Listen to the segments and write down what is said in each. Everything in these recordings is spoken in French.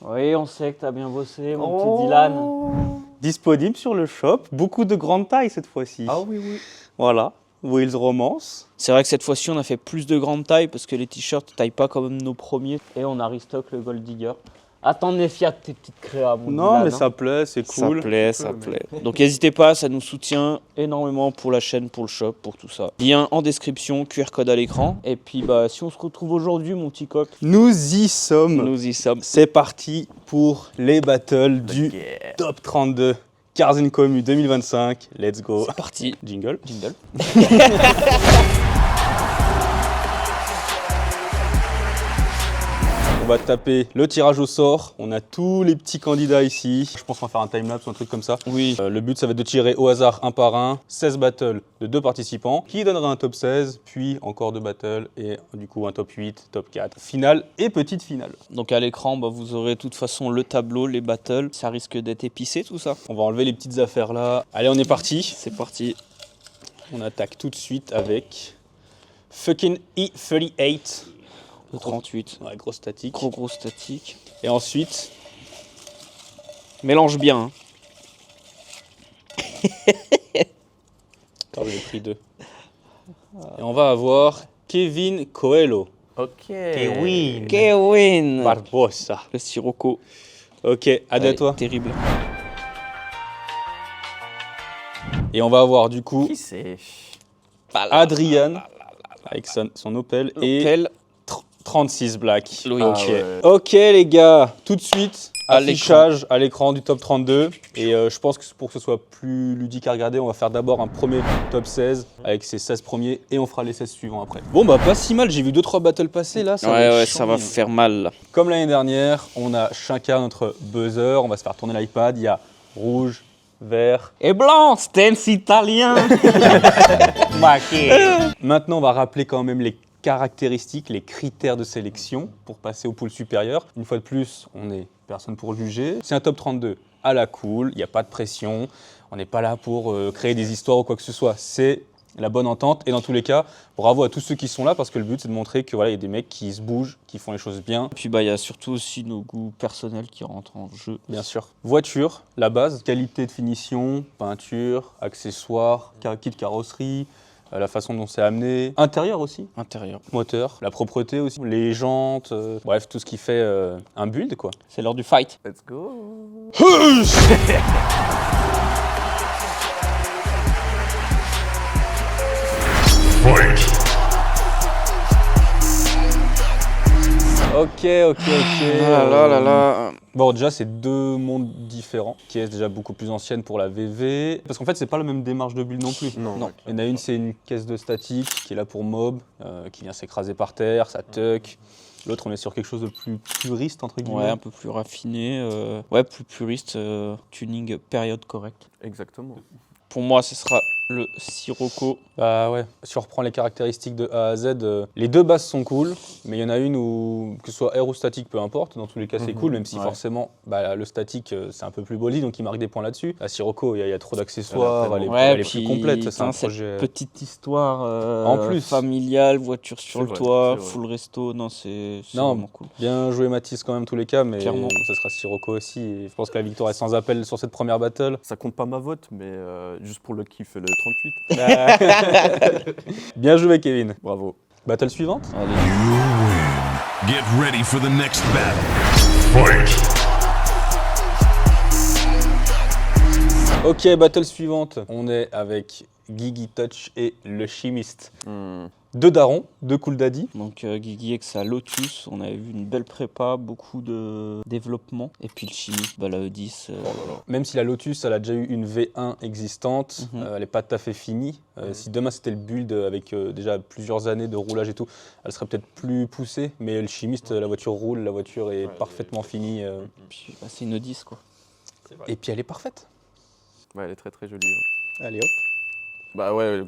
Oui, on sait que t'as bien bossé, mon petit Dylan. Disponible sur le shop, beaucoup de grande taille cette fois-ci. Ah oui, oui. Voilà, Wheels Romance. C'est vrai que cette fois-ci, on a fait plus de grande taille parce que les t-shirts taillent pas comme nos premiers. Et on a restock le Gold Digger. Attends, méfie de tes petites créas, mon Non, Dylan, mais hein. ça plaît, c'est cool. Ça plaît. Donc n'hésitez pas, ça nous soutient énormément pour la chaîne, pour le shop, pour tout ça. Lien en description, QR code à l'écran. Et puis bah si on se retrouve aujourd'hui, mon petit coq, Nous y sommes. nous y sommes. C'est parti pour les battles du Top 32 Cars Commu 2025. Let's go. C'est parti. Jingle. Jingle. On va taper le tirage au sort. On a tous les petits candidats ici. Je pense qu'on va faire un timelapse ou un truc comme ça. Oui. Le but, ça va être de tirer au hasard un par un 16 battles de 2 participants qui donnera un top 16, puis encore 2 battles et du coup un top 8, top 4, finale et petite finale. Donc à l'écran, bah, vous aurez de toute façon le tableau, les battles. Ça risque d'être épicé tout ça. On va enlever les petites affaires là. Allez, on est parti. C'est parti. On attaque tout de suite avec fucking E38. Le 38. Ouais, gros statique. Gros statique. Et ensuite, Mélange bien. Hein. attends, j'ai pris 2. Et on va avoir Kevin Coelho. Ok. Kevin. Barbosa. Le Sirocco. Ok, à toi. Terrible. Et on va avoir du coup Qui c'est? Adrian avec son Opel et Opel. 36 Black. Loïc. Ok. Ah ouais. Ok les gars, tout de suite, À affichage à l'écran du top 32. Et je pense que pour que ce soit plus ludique à regarder, on va faire d'abord un premier top 16 avec ses 16 premiers et on fera les 16 suivants après. Bon bah pas si mal, j'ai vu 2-3 battles passer là. Ça va être Ouais, chiant, ça va hein. faire mal. Là. Comme l'année dernière, on a chacun notre buzzer, on va se faire tourner l'iPad, il y a rouge, vert. Et blanc, stance italien. Maintenant on va rappeler quand même les caractéristiques, les critères de sélection pour passer au pool supérieur. Une fois de plus, on n'est personne pour juger. C'est un top 32 à la cool, il n'y a pas de pression, on n'est pas là pour créer des histoires ou quoi que ce soit. C'est la bonne entente et dans tous les cas, bravo à tous ceux qui sont là parce que le but c'est de montrer que voilà, il y a des mecs qui se bougent, qui font les choses bien. Puis bah il y a surtout aussi nos goûts personnels qui rentrent en jeu. Bien sûr. Voiture, la base, qualité de finition, peinture, accessoires, kit de carrosserie, la façon dont c'est amené. Intérieur aussi, Intérieur. moteur, la propreté aussi, les jantes, bref, tout ce qui fait un build quoi. C'est l'heure du fight. Let's go. Ok. Là. Bon, déjà, c'est 2 mondes différents, qui est déjà beaucoup plus ancienne pour la VV. Parce qu'en fait, c'est pas la même démarche de build non plus. Non. Il y en a une, c'est une caisse de statique qui est là pour mob, qui vient s'écraser par terre, ça tuck. L'autre, on est sur quelque chose de plus puriste, entre guillemets. Ouais, un peu plus raffiné. Ouais, plus puriste. Tuning période correcte. Exactement. Pour moi, ce sera le Sirocco. Bah ouais, si on reprend les caractéristiques de A à Z, les 2 bases sont cool, mais il y en a une où, que ce soit air ou statique, peu importe, dans tous les cas c'est cool, même si ouais. forcément bah, le statique c'est un peu plus body, donc il marque des points là-dessus. La Sirocco, il y a trop d'accessoires, elle est, Ouais, elle est plus complète, c'est un cette projet. petite histoire En plus. familiale, voiture sur le vrai, toit, c'est vrai. full resto. Non, c'est Non, vraiment cool. Bien joué Mathis quand même tous les cas, mais Clairement. ça sera Sirocco aussi. Et je pense que la victoire est sans appel sur cette première battle. Ça compte pas ma vote, mais juste pour le kiff et le 38. Bien joué Kevin. Bravo. Battle suivante. Allez. Get ready for the next battle. Ok, battle suivante. On est avec Gigi Touch et le chimiste. 2 darons, 2 cool daddy. Donc Guigui avec sa Lotus, on avait vu une belle prépa, beaucoup de développement. Et puis le chimiste, bah, la E10. Même si la Lotus, elle a déjà eu une V1 existante, elle n'est pas tout à fait finie. Si demain c'était le build avec déjà plusieurs années de roulage et tout, elle serait peut-être plus poussée. Mais le chimiste, la voiture roule, la voiture est parfaitement finie. Puis, bah, c'est une E10 quoi. Et puis elle est parfaite. Ouais, elle est très très jolie. Hein. Allez hop. Bah ouais,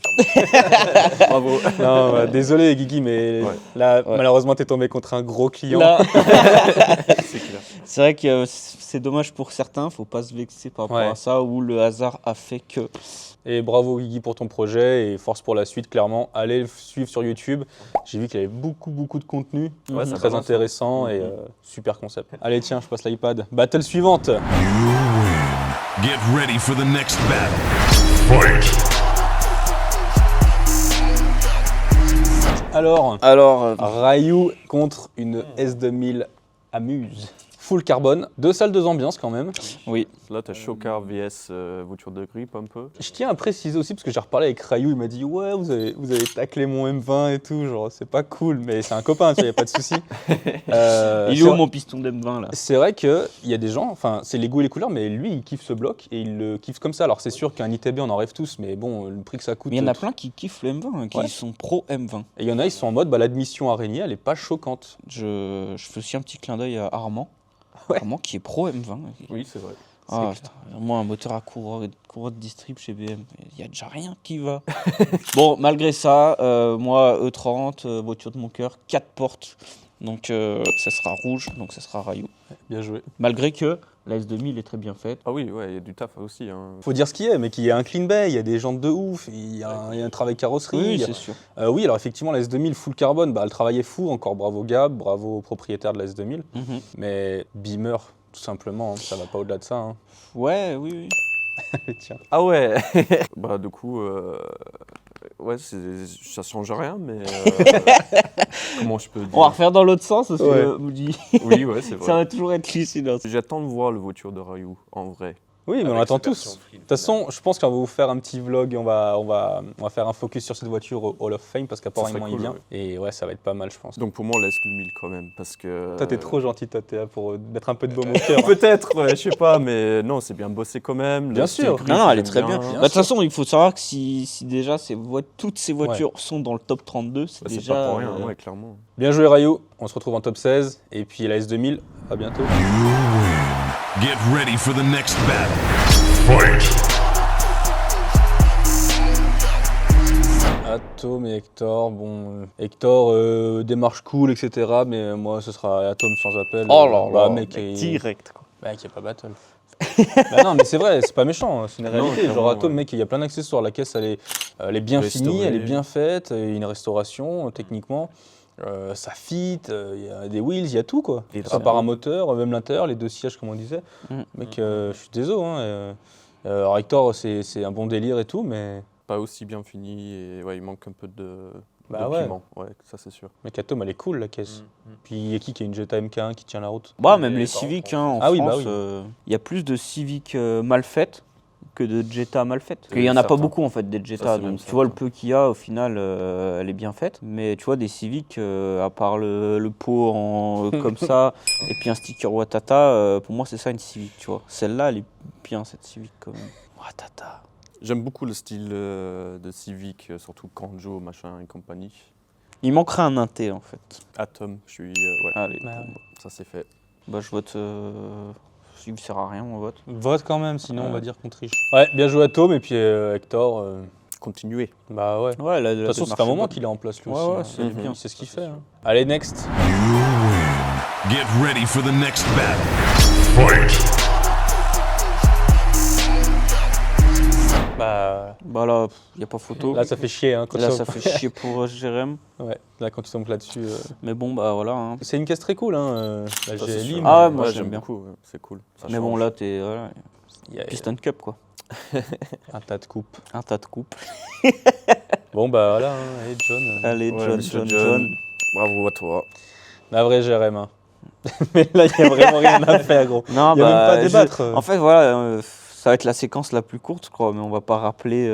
bravo. Non, désolé Guigui, mais Ouais. là, Ouais. malheureusement, t'es tombé contre un gros client. Là, C'est clair. c'est vrai que c'est dommage pour certains, faut pas se vexer par rapport Ouais. à ça, où le hasard a fait que. Et bravo Guigui pour ton projet et force pour la suite, clairement. Allez le suivre sur YouTube. J'ai vu qu'il y avait beaucoup de contenu. Ouais, ça très commence, intéressant hein. et super concept. Allez, tiens, je passe l'iPad. Battle suivante. Get ready for the next battle. Fight! Alors, Ryu contre une S2000 Amuse. Full carbone, 2 salles, 2 ambiances quand même. Oui. Là, t'as Shocar vs voiture de grippe un peu. Je tiens à préciser aussi, parce que j'ai reparlé avec Ryu, il m'a dit ouais, vous avez taclé mon M20 et tout, genre c'est pas cool, mais c'est un copain, tu vois, y a pas de souci. Il est où mon piston d'M20 là? C'est vrai qu'il y a des gens, enfin c'est les goûts et les couleurs, mais lui il kiffe ce bloc et il le kiffe comme ça. Alors c'est sûr qu'un ITB on en rêve tous, mais bon, le prix que ça coûte. Mais il y en a plein qui kiffent le M20, hein, qui Ouais. sont pro M20. Et il y en a, ils sont en mode, l'admission araignée, elle est pas choquante. Je fais aussi un petit clin d'œil à Armand. Ouais. Armand qui est pro M20. Oui, c'est vrai. Ah, putain, moi, un moteur à courroie de distrib chez BM, il n'y a déjà rien qui va. Bon, malgré ça, moi, E30, voiture de mon cœur, 4 portes. Donc, ça sera rouge, donc ça sera Ryu. Bien joué. Malgré que la S2000 est très bien faite. Ah oui, ouais, il y a du taf aussi. Hein. Faut dire ce qu'il y a, mais qu'il y a un clean bay, il y a des jantes de ouf, il y a un travail carrosserie. Oui, il y a- c'est sûr. Oui, alors effectivement, la S2000 full carbone, le travail est fou, encore bravo Gab, bravo au propriétaire de la S2000. Mhm. Mais Beamer, tout simplement, hein, ça va pas au-delà de ça. Hein. Ouais, oui. Tiens. Ah ouais. Bah du coup, ouais, ça change rien, mais comment je peux dire? On va refaire dans l'autre sens parce Ouais. que vous dites, Oui, ouais, c'est ça vrai. va toujours être lisse sinon. J'attends de voir le voiture de Ryu en vrai. Oui, mais on attend tous. De toute façon, je pense qu'on va vous faire un petit vlog, on va faire un focus sur cette voiture au Hall of Fame parce qu'apparemment serait il cool, vient. ouais. Et ouais, ça va être pas mal, je pense. Donc pour moi, on laisse 2000 quand même, parce que. Toi, t'es trop gentil, toi, t'es là pour mettre un peu de baume au cœur. Peut-être, ouais, je sais pas, mais non, c'est bien bossé quand même. Bien Le sûr. style Non, non, elle est gris, très j'aime bien. Bien Bah, de toute façon, il faut savoir que si déjà toutes ces voitures sont dans le top 32, c'est Bah, c'est déjà. pas pour rien, ouais, clairement. Bien joué, Ryu. On se retrouve en top 16. Et puis la S2000, à bientôt. Get ready for the next battle. Fight! Atom et Hector, bon, Hector, démarche cool, etc. Mais moi, ce sera Atom sans appel. Oh là là, mec, direct quoi. Mec, il n'y a pas battle. Bah non, mais c'est vrai, c'est pas méchant, c'est une Non, réalité. Genre clairement, Atom, ouais. mec, il y a plein d'accessoires. La caisse, elle est bien Restaurée. finie, elle est bien faite, il y a une restauration, techniquement. Ça fit, il y a des wheels, il y a tout quoi. Et Ça très part un beau. moteur, même l'intérieur, les 2 sièges comme on disait. Mm. Mec, je suis désolé. Hein, alors Hector, c'est un bon délire et tout, mais Pas aussi bien fini et ouais, il manque un peu de Bah ouais. piment. Ouais, ça c'est sûr. mec, Atom, elle est cool la caisse. Puis il y a qui a une Jetta MK1 qui tient la route. Bah, même les Civic, hein, en Ah oui, France, bah oui. il y a plus de Civic mal faites que de Jetta mal faites. C'est Il y en a pas certain. beaucoup en fait des Jetta, Ça, c'est même donc tu vois le certain. peu qu'il y a au final, elle est bien faite. Mais tu vois des Civic, à part le pot comme ça et puis un sticker Watata, pour moi c'est ça une Civic, tu vois. Celle-là elle est bien cette Civic quand même. Watata. J'aime beaucoup le style de Civic, surtout Kanjo, machin et compagnie. Il manquerait un inté en fait. Atom, je suis. Ouais, Allez, Bah bon, ouais. ça c'est fait. bah, je vote. Il ne sert à rien mon vote. Vote quand même, sinon Ouais. on va dire qu'on triche. Ouais, bien joué Atom, et puis Hector, Continuez. bah ouais. Ouais, De toute façon, c'est un moment qu'il est en place lui Ouais, aussi. ouais, hein. c'est Mhm. bien. Il sait ce qu'il fait. Hein. Allez, next. Get ready for the next battle. Fight! Bah, Bah là, il n'y a pas photo. là, ça fait chier. Hein, quand Là, tu ça tombes- fait chier pour Jérém. Ouais, là, quand tu tombes là-dessus. Mais bon, bah voilà. Hein. C'est une caisse très cool, hein, la Ça, c'est GLI. sûr. mais Ah ouais, moi, Ouais, j'aime bien. beaucoup, ouais, c'est cool. Ça Mais bon, change. là, t'es. Voilà, il y a Piston Cup, quoi. un tas de coupes. Un tas de coupes. Bon, bah voilà, hein, allez, John. Allez, Ouais, John, monsieur John, John. John. Bravo à toi. La vraie GRM. Hein. Mais là, il n'y a vraiment rien à faire, gros. Non, Il y a même pas à je- débattre. En fait, voilà, ça va être la séquence la plus courte, je crois, mais on va pas rappeler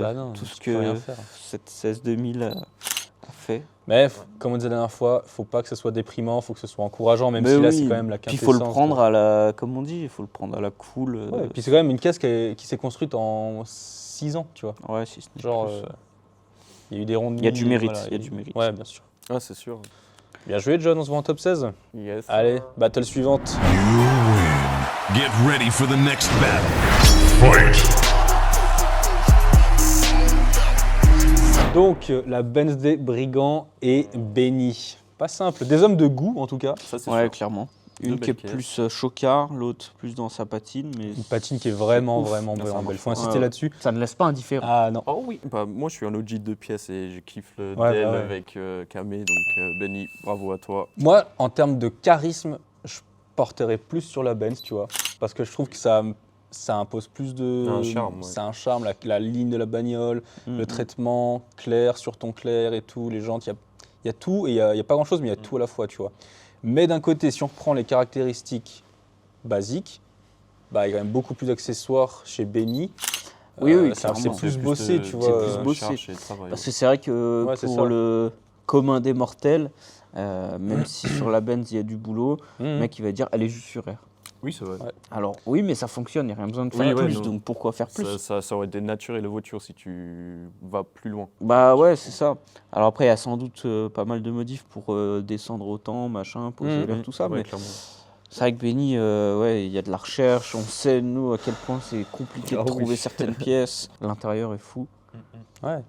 Bah non, tout ce tu peux rien que faire. cette 16-2000 a fait. Mais comme on disait la dernière fois, faut pas que ce soit déprimant, faut que ce soit encourageant, même Mais si là, oui, c'est quand même la Puis il quintessence. faut le prendre à la. Comme on dit, il faut le prendre à la cool. Ouais, puis c'est quand même une caisse qui s'est construite en 6 ans, tu vois. Ouais, si ce n'est Genre, plus. il y a eu des rondes. Il y a du mérite, voilà, il y a du mérite. Ouais, bien sûr. Ah, c'est sûr. Bien joué, John, on se voit en top 16. Yes. Allez, battle suivante. Get ready for the next battle. Fight! Donc, la Benz des brigands est bénie. Pas simple. Des hommes de goût, en tout cas. Ça, c'est Ouais, sûr. clairement. Deux Une qui est belles plus chocard, l'autre plus dans sa patine, mais Une patine qui est vraiment, ouf. vraiment, Là, vraiment ça belle. Faut marche. insister Ouais. là-dessus. ça ne laisse pas indifférent. Ah non. Oh oui, bah, moi je suis un OG de pièces et je kiffe le Ouais, Dell bah ouais. avec Kamé, donc Benny, bravo à toi. Moi, en termes de charisme, je porterais plus sur la Benz, tu vois. Parce que je trouve que ça impose plus de... Un charme, ouais. C'est un charme, la ligne de la bagnole, Mhm. le traitement clair sur ton clair et tout, les jantes, il y a tout et il y a pas grand-chose, mais il y a tout à la fois, tu vois. Mais d'un côté, si on reprend les caractéristiques basiques, bah, il y a quand même beaucoup plus d'accessoires chez Benny. Oui, oui, c'est clairement. plus bossé, tu vois. plus bossé. charge et travail, Parce ouais. que c'est vrai que Ouais, c'est pour ça. le commun des mortels, même si sur la Benz il y a du boulot, le Mhm. mec il va dire elle est juste sur air. Oui, c'est vrai. Ouais. Alors oui, mais ça fonctionne, il n'y a rien besoin de Oui, faire ouais, plus, non. donc pourquoi faire plus Ça aurait dénaturé la voiture si tu vas plus loin. Bah ouais, c'est ça. Alors après, il y a sans doute pas mal de modifs pour descendre autant, machin, poser Mhm. l'air, tout ça, Ouais, mais clairement. c'est vrai que Benny, ouais, il y a de la recherche, on sait, nous, à quel point c'est compliqué Ah de oui. trouver certaines pièces. L'intérieur est fou. Ouais.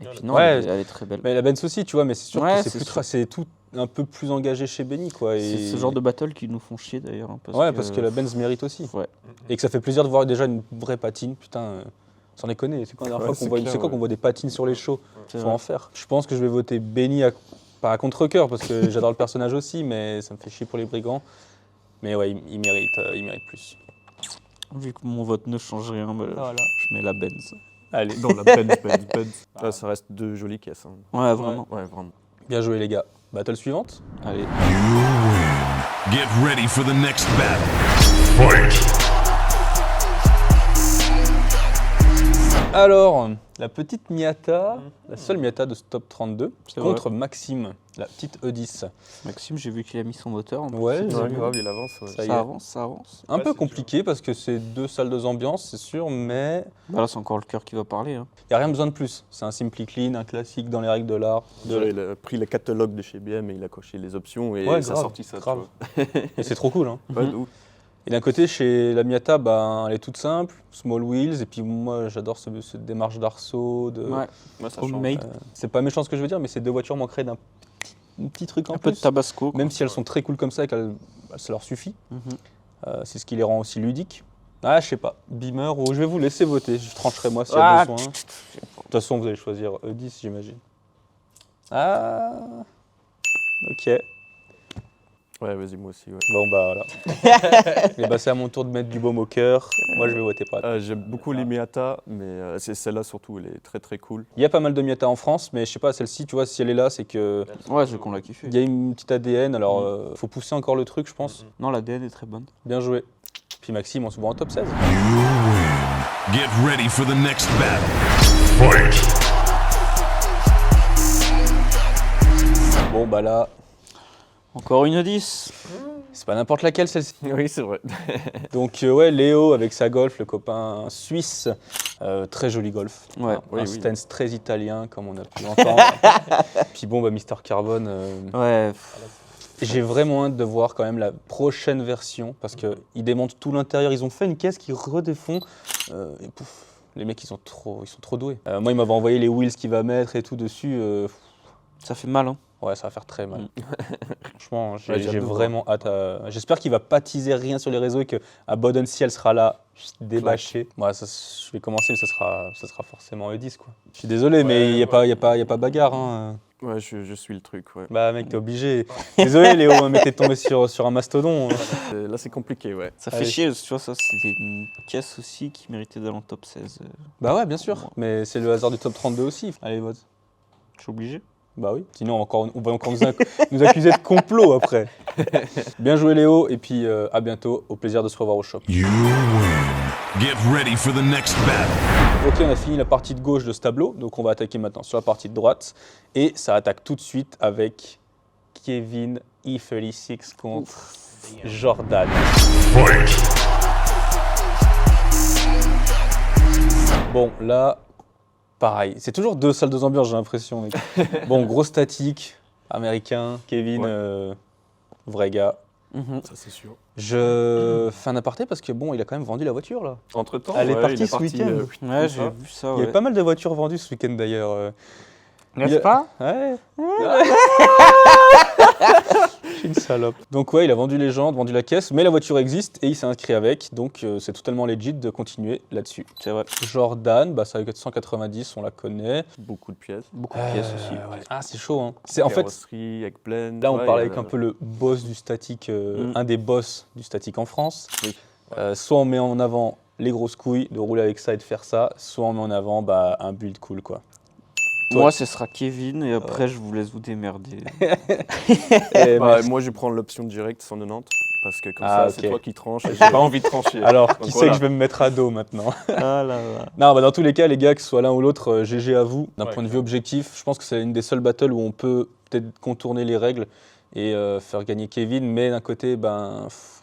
Et puis non, Ouais. elle est très belle. Mais la Benz aussi, tu vois, mais c'est sûr Ouais, que c'est sûr. c'est tout un peu plus engagé chez Benny, quoi. C'est Et... ce genre de battle qui nous font chier d'ailleurs. Hein, parce que la Benz mérite aussi. Ouais. Et que ça fait plaisir de voir déjà une vraie patine. Putain, sans déconner. C'est quand la dernière Ouais, fois qu'on c'est voit, clair, c'est quand ouais. qu'on voit des patines sur les shows. C'est Faut vrai. en faire. Je pense que je vais voter Benny, pas à contre-cœur, parce que j'adore le personnage aussi, mais ça me fait chier pour les brigands. Mais ouais, il mérite plus. Vu que mon vote ne change rien, bah, Voilà. je mets la Benz. Allez, Dans la Benz. Ah, ça reste deux jolies caisses. Hein. Ouais, vraiment. Ouais, vraiment. bien joué les gars. Battle suivante. Allez. You win. Get ready for the next battle. Fight. Alors, la petite Miata, la seule Miata de ce top 32, C'est contre Maxime, la petite E10. Maxime, j'ai vu qu'il a mis son moteur. En plus. Ouais, C'est j'ai Ouais, vu. grave, il avance. Ouais. Ça y est. Ça avance, ça avance. Un peu c'est compliqué parce que c'est deux salles de ambiance, c'est sûr, mais Bah là, c'est encore le cœur qui va parler. Hein. il n'y a rien besoin de plus. C'est un Simply Clean, un classique dans les règles de l'art. Il a pris le catalogue de chez BM et il a coché les options et Ouais, ça a grave, sorti ça. tu grave. vois. Et c'est trop cool. Hein. Ouais, de ouf. Et d'un côté, chez la Miata, ben, elle est toute simple, small wheels, et puis moi j'adore cette démarche d'arceau. Ouais. Ouais, ça change. Homemade. C'est pas méchant ce que je veux dire, mais ces deux voitures manqueraient d'un petit truc en Un peu de plus. tabasco. quoi. Même si elles sont très cool comme ça, et ça leur suffit. Mhm. C'est ce qui les rend aussi ludiques. Ah, je sais pas, Beamer ou je vais vous laisser voter, je trancherai moi s'il y Ah, a besoin. De toute façon, vous allez choisir E10, j'imagine. Ah, ok. Ouais, vas-y, moi aussi. Ouais. Bon, bah voilà. Et bah, c'est à mon tour de mettre du baume au cœur. Moi, je vais voter pour la J'aime beaucoup les Miata, mais c'est celle-là surtout, elle est très très cool. Il y a pas mal de Miata en France, mais je sais pas, celle-ci, tu vois, si elle est là, c'est que Ouais, c'est qu'on l'a kiffé. il y a une petite ADN, alors faut pousser encore le truc, je pense. Non, l'ADN est très bonne. Bien joué. Puis Maxime, on se voit en top 16. You win. Get ready for the next battle. Fight. Bon, bah là, Encore une 10. c'est pas n'importe laquelle celle-ci. Oui, c'est vrai. Donc, ouais, Léo avec sa Golf, le copain suisse, très joli Golf. Ouais. Un Oui, oui. stance très italien, comme on a pu l'entendre. Puis bon, bah, Mister Carbone. Ouais. J'ai vraiment hâte de voir quand même la prochaine version parce qu'ils démontent tout l'intérieur. Ils ont fait une caisse qui redéfont. Et pouf, les mecs, ils sont trop doués. Moi, il m'avait envoyé les wheels qu'il va mettre et tout dessus. Ça fait mal, hein. Ouais, ça va faire très mal. Franchement, Ouais, j'ai j'ai hâte de vraiment hâte. J'espère qu'il va pas teaser rien sur les réseaux et qu'à Bodensee, elle sera là, débâchée. Ouais, je vais commencer, mais ça sera forcément E10, quoi. Je suis désolé, mais il n'y a pas bagarre. Hein. Ouais, je suis le truc, ouais. Bah, mec, t'es obligé. Désolé, Léo, mais t'es tombé sur un mastodon. Là, c'est compliqué, ouais. Ça Allez. fait chier, tu vois, ça c'était une caisse aussi qui méritait d'aller en top 16. Bah ouais, bien sûr. Mais c'est le hasard du top 32 aussi. Allez, vote. Je suis obligé. Bah oui. Sinon, on va encore nous accuser de complot après. Bien joué, Léo. Et puis, à bientôt. Au plaisir de se revoir au shop. You win. Get ready for the next battle. Ok, on a fini la partie de gauche de ce tableau. Donc, on va attaquer maintenant sur la partie de droite. Et ça attaque tout de suite avec Kevin E36 contre Jordan. Fight. Bon, là, pareil. C'est toujours deux salles de ambiance, j'ai l'impression. Mec. Bon, gros statique, américain, Kevin, Ouais. vrai gars. Ça, c'est sûr. Je fais un aparté parce que bon, il a quand même vendu la voiture là. Entre temps, Elle est ouais, partie il ce week-end. Ouais, j'ai vu ça. Il y a eu pas mal de voitures vendues ce week-end d'ailleurs. N'est-ce pas? Ouais. Je suis une salope. Donc ouais, il a vendu les jantes, vendu la caisse, mais la voiture existe et il s'est inscrit avec, donc c'est totalement legit de continuer là-dessus. C'est vrai. Jordan, bah ça avec 190, on la connaît. Beaucoup de pièces. Beaucoup de pièces aussi. Ouais. Ah c'est chaud hein. C'est en fait, Carrosserie, avec pleine. là on ouais, parle il y a avec un peu le boss du statique, Mm. un des boss du statique en France. Oui. Soit on met en avant les grosses couilles de rouler avec ça et de faire ça, soit on met en avant un build cool quoi. Toi- Moi, ce sera Kevin et après, je vous laisse vous démerder. Et Bah, merci. moi, je prends l'option directe 190 parce que comme Ah, ça, ok. c'est toi qui tranches et j'ai pas envie de trancher. Alors, Donc qui sait voilà. que je vais me mettre à dos maintenant? Ah là là. Non, bah dans tous les cas, les gars, que ce soit l'un ou l'autre, GG à vous. D'un Ouais, point de vue objectif, je pense que c'est une des seules battles où on peut peut-être contourner les règles et faire gagner Kevin. Mais d'un côté,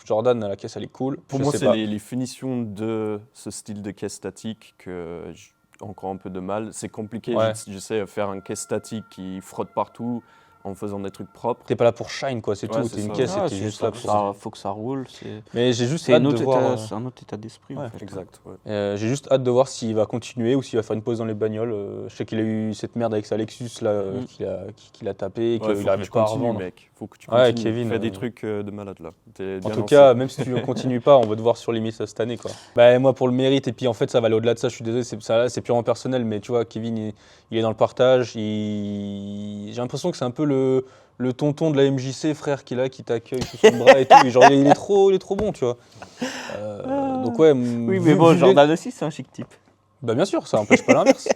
Jordan, la caisse, elle est cool. Pour Je moi, sais c'est pas. les finitions de ce style de caisse statique que j'ai encore un peu de mal. C'est compliqué, Ouais. je sais, faire un caisse statique qui frotte partout en faisant des trucs propres. T'es pas là pour shine, quoi, c'est Ouais, tout. c'est T'es une ça. caisse Ah, et t'es c'est juste ça, là pour ça, faut que ça roule. Mais j'ai juste C'est hâte un de autre, voir. c'est un autre état d'esprit Ouais, en fait. Exact. Ouais. J'ai juste hâte de voir s'il va continuer ou s'il va faire une pause dans les bagnoles. Je sais qu'il a eu cette merde avec sa Lexus là, qu'il a tapé, Ouais, qu'il faut que n'arrive tu pas à continues, revendre. mec. Faut que tu Ouais, continues. Kevin, Fais des trucs de malade là. T'es En bien tout lancé. cas, même si tu ne continues pas, on va te voir sur Limits cette année. Quoi. Bah, moi, pour le mérite, et puis en fait, ça va aller au-delà de ça, je suis désolé, c'est purement personnel, mais tu vois, Kevin, il est dans le partage. J'ai l'impression que c'est un peu le tonton de la MJC, frère, qui est là, qui t'accueille sous son bras et tout. Et genre, il est trop bon, tu vois. Donc, ouais. Oui, mais bon, Jordan aussi, c'est un chic type. Bah, bien sûr, ça n'empêche pas l'inverse.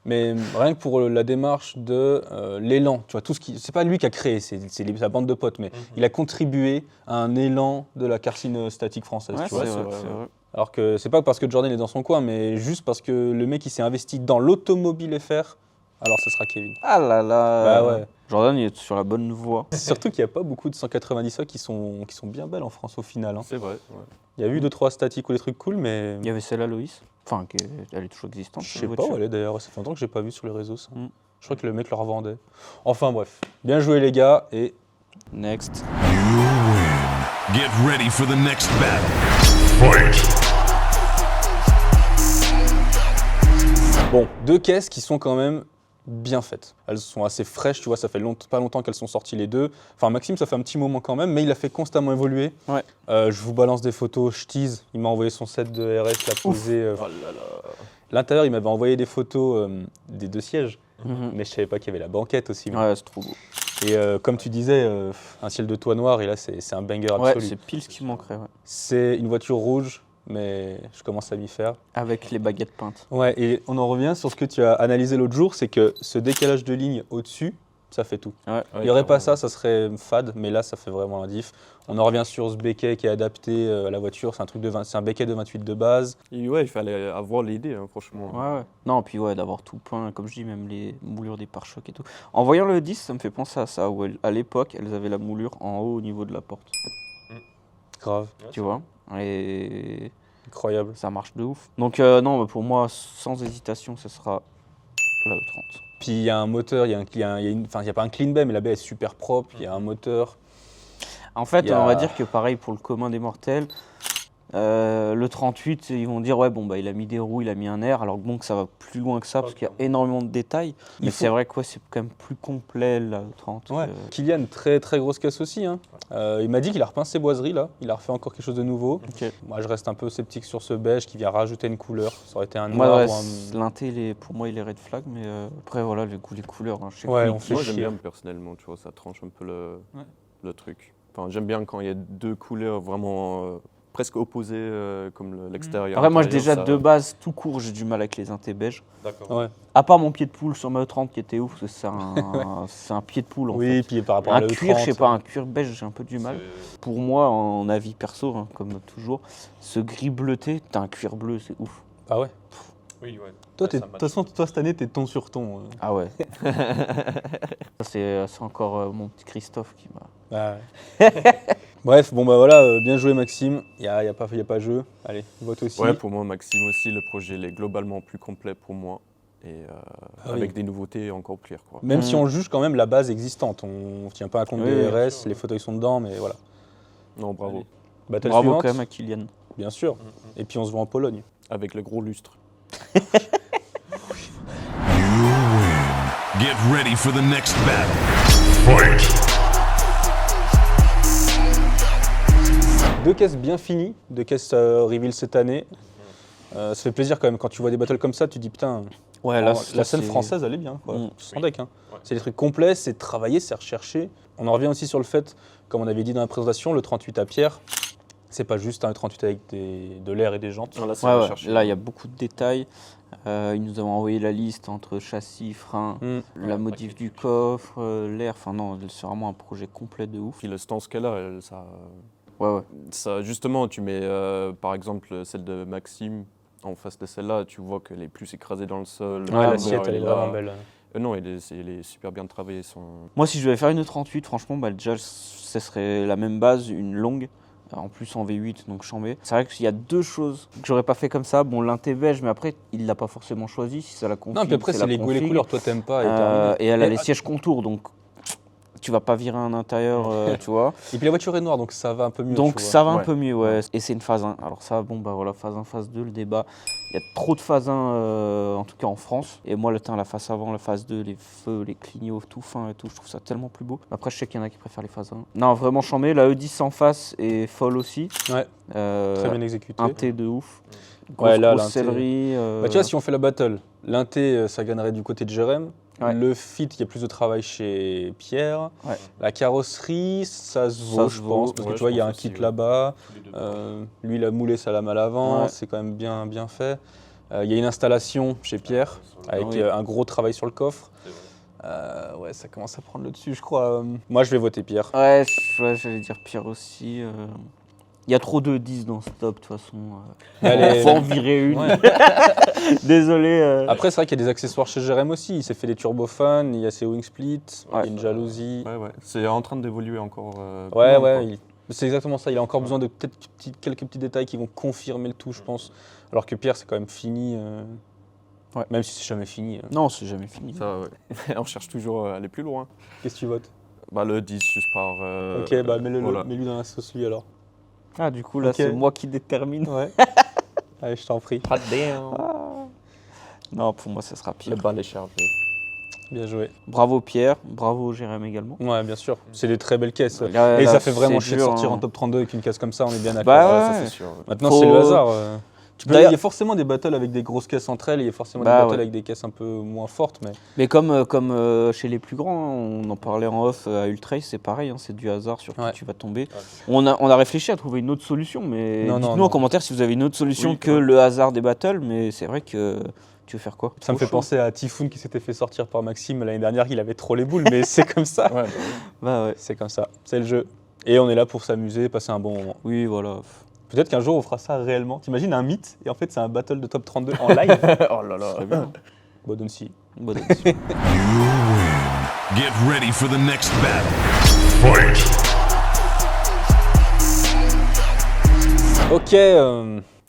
Mais rien que pour la démarche de l'élan, tu vois, tout ce qui, c'est pas lui qui a créé, c'est sa bande de potes, mais il a contribué à un élan de la carcine statique française. Ouais, tu c'est vois. vrai, vrai, c'est ouais. vrai. Alors que c'est pas parce que Jordan est dans son coin, mais juste parce que le mec il s'est investi dans l'automobile FR, alors ce sera Kevin. Ah là là. Bah ouais. Jordan, il est sur la bonne voie. Surtout qu'il n'y a pas beaucoup de 190 qui sont bien belles en France au final. Hein. C'est vrai. Ouais. Il y a eu 2-3 statiques ou des trucs cool, mais Il y avait celle-là, Loïs. Enfin, elle est toujours existante. je cette sais pas voiture. où elle est d'ailleurs. Ça fait longtemps que j'ai pas vu sur les réseaux. Ça. Mm. Je crois que le mec leur vendait. Enfin bref, bien joué les gars et Next. You win. Get ready for the next battle. Fight. bon, 2 caisses qui sont quand même bien faites. Elles sont assez fraîches, tu vois, ça fait pas longtemps qu'elles sont sorties les deux. Enfin, Maxime, ça fait un petit moment quand même, mais il a fait constamment évoluer. Ouais. Je vous balance des photos, je tease. Il m'a envoyé son set de RS, la posé. Oh là là. L'intérieur, il m'avait envoyé des photos des 2 sièges, Mhm. mais je savais pas qu'il y avait la banquette aussi. Ouais, c'est trop beau. Et comme tu disais, un ciel de toit noir, et là, c'est un banger Ouais, absolu. c'est pile ce qui manquerait. Ouais. C'est une voiture rouge, mais je commence à m'y faire. Avec les baguettes peintes. Ouais, et on en revient sur ce que tu as analysé l'autre jour, c'est que ce décalage de ligne au-dessus, ça fait tout. Ouais. Il n'y aurait pas ça, ça serait fade, mais là, ça fait vraiment un diff. On en revient sur ce béquet qui est adapté à la voiture, c'est un béquet de 28 de base. Et ouais, il fallait avoir l'idée, hein, franchement. Ouais. Non, puis ouais, d'avoir tout peint, comme je dis, même les moulures des pare-chocs et tout. En voyant le 10, ça me fait penser à ça, où à l'époque, elles avaient la moulure en haut au niveau de la porte. Grave, Tu vois. Et incroyable. ça marche de ouf. Donc non, pour moi, sans hésitation, ce sera la E30. Puis il y a un moteur, il y a pas un clean bay, mais la baie est super propre, il y a un moteur. En fait, Il y a- on va dire que pareil pour le commun des mortels, le 38, ils vont dire ouais bon bah il a mis des roues, il a mis un air, alors bon que ça va plus loin que ça parce qu'il y a énormément de détails. Il Mais faut- c'est vrai que ouais, c'est quand même plus complet la 30. Ouais. Kylian, très très grosse caisse aussi. Hein. Il m'a dit qu'il a repeint ses boiseries là, il a refait encore quelque chose de nouveau. Ok. Moi je reste un peu sceptique sur ce beige qui vient rajouter une couleur. Ça aurait été un Moi, noir ouais, ou un... l'inté, pour moi, il est red flag, mais après, voilà, les couleurs. Hein, je sais Ouais, plus on qui- fait Moi, j'aime chier. bien personnellement, tu vois, ça tranche un peu le truc. Enfin, j'aime bien quand il y a 2 couleurs vraiment presque opposées, comme l'extérieur. Après, moi, l'intérieur, déjà, ça- de base, tout court, j'ai du mal avec les intés beiges. Ouais. À part mon pied de poule sur ma E30 qui était ouf, parce que c'est un, c'est un pied de poule, en Oui, fait. puis par rapport à Un la cuir, E30, je sais pas, un cuir beige, j'ai un peu du mal. Pour moi, en avis perso, hein, comme toujours, ce gris bleuté, t'as un cuir bleu, c'est ouf. Ah ouais. Oui, ouais. Toi, de toute façon, toi cette année, t'es ton sur ton. Ah ouais. Ça, c'est encore mon petit Christophe qui m'a... Bah ouais. Bref, bon bah voilà, bien joué Maxime. Il y a pas jeu. Allez, vote aussi. Ouais, pour moi, Maxime aussi, le projet il est globalement plus complet pour moi. Et oui. avec des nouveautés encore pires, quoi. Même si on juge quand même la base existante. On tient pas compte Oui, des oui, RS, les fauteuils sont dedans, mais voilà. Non, bravo. Allez. Battle Bravo suivante, quand même à Kylian. bien sûr. Et puis on se voit en Pologne. Avec le gros lustre. You win. Get ready for the next battle. Fight! 2 caisses bien finies, 2 caisses reveal cette année. Ça fait plaisir quand même quand tu vois des battles comme ça, tu dis putain, Ouais, la scène française elle est bien quoi. Sans deck, hein. C'est des trucs complets, c'est travaillé, c'est recherché. On en revient aussi sur le fait, comme on avait dit dans la présentation, le 38 à Pierre, c'est pas juste un 38 avec de l'air et des jantes. Non, là, c'est Ouais, ouais. recherché. Là, il y a beaucoup de détails. Ils nous ont envoyé la liste entre châssis, frein, la modif du coffre, l'air. Enfin non, c'est vraiment un projet complet de ouf. Puis le stance qu'elle a, Ouais. ça, justement, tu mets par exemple celle de Maxime en face de celle-là, tu vois qu'elle est plus écrasée dans le sol. Ouais, le l'assiette couvert, elle est il là. vraiment belle. Non, il est super bien travaillé. Moi, si je devais faire une 38, franchement, bah, déjà, ce serait la même base, une longue. En plus en V8, donc chambé. C'est vrai qu'il y a 2 choses que j'aurais pas fait comme ça. Bon, l'inté beige, mais après, il l'a pas forcément choisi. Si ça la config, Non, puis après c'est la les goûts et les config. couleurs, toi t'aimes pas et terminé. Et elle a les sièges contours, donc tu vas pas virer un intérieur, tu vois. Et puis la voiture est noire, donc ça va un peu mieux. Donc tu vois. ça va un Ouais. peu mieux, ouais. Et c'est une phase 1. Alors ça, bon, bah voilà, phase 1, phase 2, le débat. Il y a trop de phase 1, en tout cas en France. Et moi, la phase avant, la phase 2, les feux, les clignots, tout fin et tout, je trouve ça tellement plus beau. Après, je sais qu'il y en a qui préfèrent les phases 1. Non, vraiment chambé. La E10 en face est folle aussi. Ouais, très bien exécuté. Un T de ouf. Ouais, là, grosse l'inté- sellerie. Bah, tu vois, si on fait la battle, l'inté ça gagnerait du côté de Jérém. Ouais. Le fit, il y a plus de travail chez Pierre. Ouais. La carrosserie, ça se vaut, je pense, parce que Ouais, tu vois, je il y a un pense kit aussi, ouais. là-bas. Lui, il a moulé sa lame à l'avant, Ouais. c'est quand même bien fait. Il y a une installation chez Pierre, avec Oui. un gros travail sur le coffre. Ouais, ça commence à prendre le dessus, je crois. Moi, je vais voter Pierre. Ouais, j'allais dire pire aussi. Il y a trop de 10 dans ce top, de toute façon. Allez. Faut en virer une. Ouais. Désolé. Après, c'est vrai qu'il y a des accessoires chez Jérém aussi. Il s'est fait des turbofans, il y a ses wing splits, il y a une jalousie. Ouais. C'est en train d'évoluer encore. Ouais, plus loin, quoi. c'est exactement ça. Il a encore besoin de peut-être quelques petits détails qui vont confirmer le tout, je pense. Alors que Pierre, c'est quand même fini. Ouais. Même si c'est jamais fini. Non, c'est jamais fini. Ça, ouais. On cherche toujours à aller plus loin. Qu'est-ce que tu votes Bah, le 10, juste par. Ok, bah voilà. mets-lui dans la sauce, lui alors. Ah, du coup, là, Ok. c'est moi qui détermine. Ouais. Allez, je t'en prie. Pas de damn. Non, pour moi, ça sera pire. Le bal est chargé. Bien joué. Bravo Pierre, bravo Jérém également. Ouais, bien sûr. C'est des très belles caisses. Là, Et là, ça fait vraiment c'est chier de dur, sortir hein. en top 32 avec une caisse comme ça, on est bien d'accord. Bah, Ouais, ça, ouais. c'est sûr. Maintenant, Faut- c'est le hasard. Il y D'ailleurs- a forcément des battles avec des grosses caisses entre elles, et il y a forcément Bah, des battles ouais. avec des caisses un peu moins fortes. Mais Mais comme chez les plus grands, on en parlait en off à Ultrace, c'est pareil, hein, c'est du hasard sur qui Ouais. tu vas tomber. On a réfléchi à trouver une autre solution, mais Non, non, dites-nous non. en commentaire si vous avez une autre solution Oui, que ouais. le hasard des battles, mais c'est vrai que tu veux faire quoi? ça me Trop fait chaud. penser à Typhoon qui s'était fait sortir par Maxime l'année dernière, il avait trop les boules, mais c'est comme ça. Ouais, bah, oui. Bah ouais, C'est comme ça, c'est le jeu. Et on est là pour s'amuser, passer un bon moment. oui, voilà. Peut-être qu'un jour on fera ça réellement. T'imagines un mythe et en fait c'est un battle de top 32 en live. Oh là là. Très bien. Bon, donne si. Bonne édition. You win. Get ready for the next battle. Fight! Ok.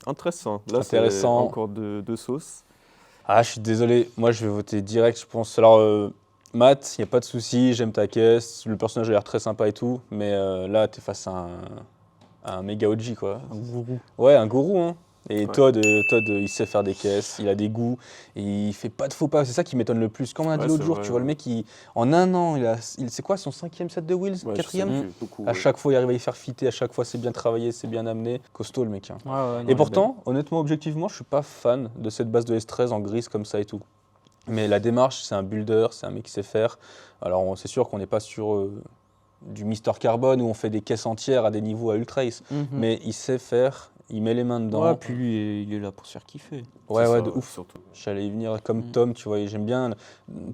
Intéressant. Là, c'est Intéressant. encore deux sauces. Ah, je suis désolé. Moi, je vais voter direct, je pense. Alors, Matt, il n'y a pas de souci. J'aime ta caisse. Le personnage a l'air très sympa et tout. Mais là, t'es face à un méga OG, quoi. Un gourou. Ouais, un gourou, hein. Et Ouais. Todd, il sait faire des caisses, il a des goûts, et il fait pas de faux pas. C'est ça qui m'étonne le plus. Comme on a dit Ouais, l'autre c'est jour, vrai, tu vois le ouais. mec, en un an, c'est quoi son 5e set de wheels, Ouais, je 4e sais plus, beaucoup, À ouais. chaque fois, il arrive à y faire fitter, à chaque fois, c'est bien travaillé, c'est bien amené. Costaud, le mec. Hein. Ouais, ouais, non, Et pourtant, honnêtement, objectivement, je suis pas fan de cette base de S13 en grise comme ça et tout. Mais la démarche, c'est un builder, c'est un mec qui sait faire. Alors, c'est sûr qu'on n'est pas sur du Mister Carbone où on fait des caisses entières à des niveaux à Ultrace. Mhm. Mais il sait faire, il met les mains dedans. Ouais, puis lui, il est là pour se faire kiffer. Ouais, C'est ouais, ça, de ouf. Surtout. J'allais y venir comme Mm. Tom, tu vois, et j'aime bien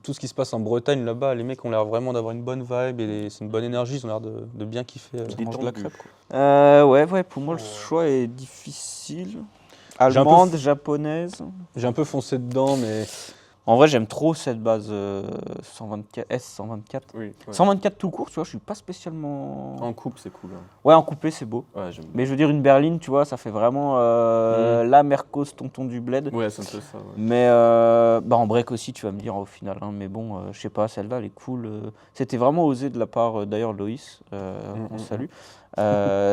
tout ce qui se passe en Bretagne là-bas. Les mecs ont l'air vraiment d'avoir une bonne vibe et c'est une bonne énergie, ils ont l'air de bien kiffer. Ça mange de la Détendu. crêpe, quoi. Ouais, pour moi, le choix est difficile. Allemande, japonaise. J'ai un peu foncé dedans, mais En vrai, j'aime trop cette base 124, S124. Oui, ouais. 124 tout court, tu vois, je suis pas spécialement... En coupe, c'est cool. Hein. Ouais, en coupé, c'est beau. Ouais, j'aime. Mais je veux dire, une berline, tu vois, ça fait vraiment la Mercos tonton du bled. Ouais, c'est un peu ça. Ouais. Mais en break aussi, tu vas me dire au final. Hein, mais bon, je sais pas, celle-là, elle est cool. C'était vraiment osé de la part, d'ailleurs, Loïs, on salue.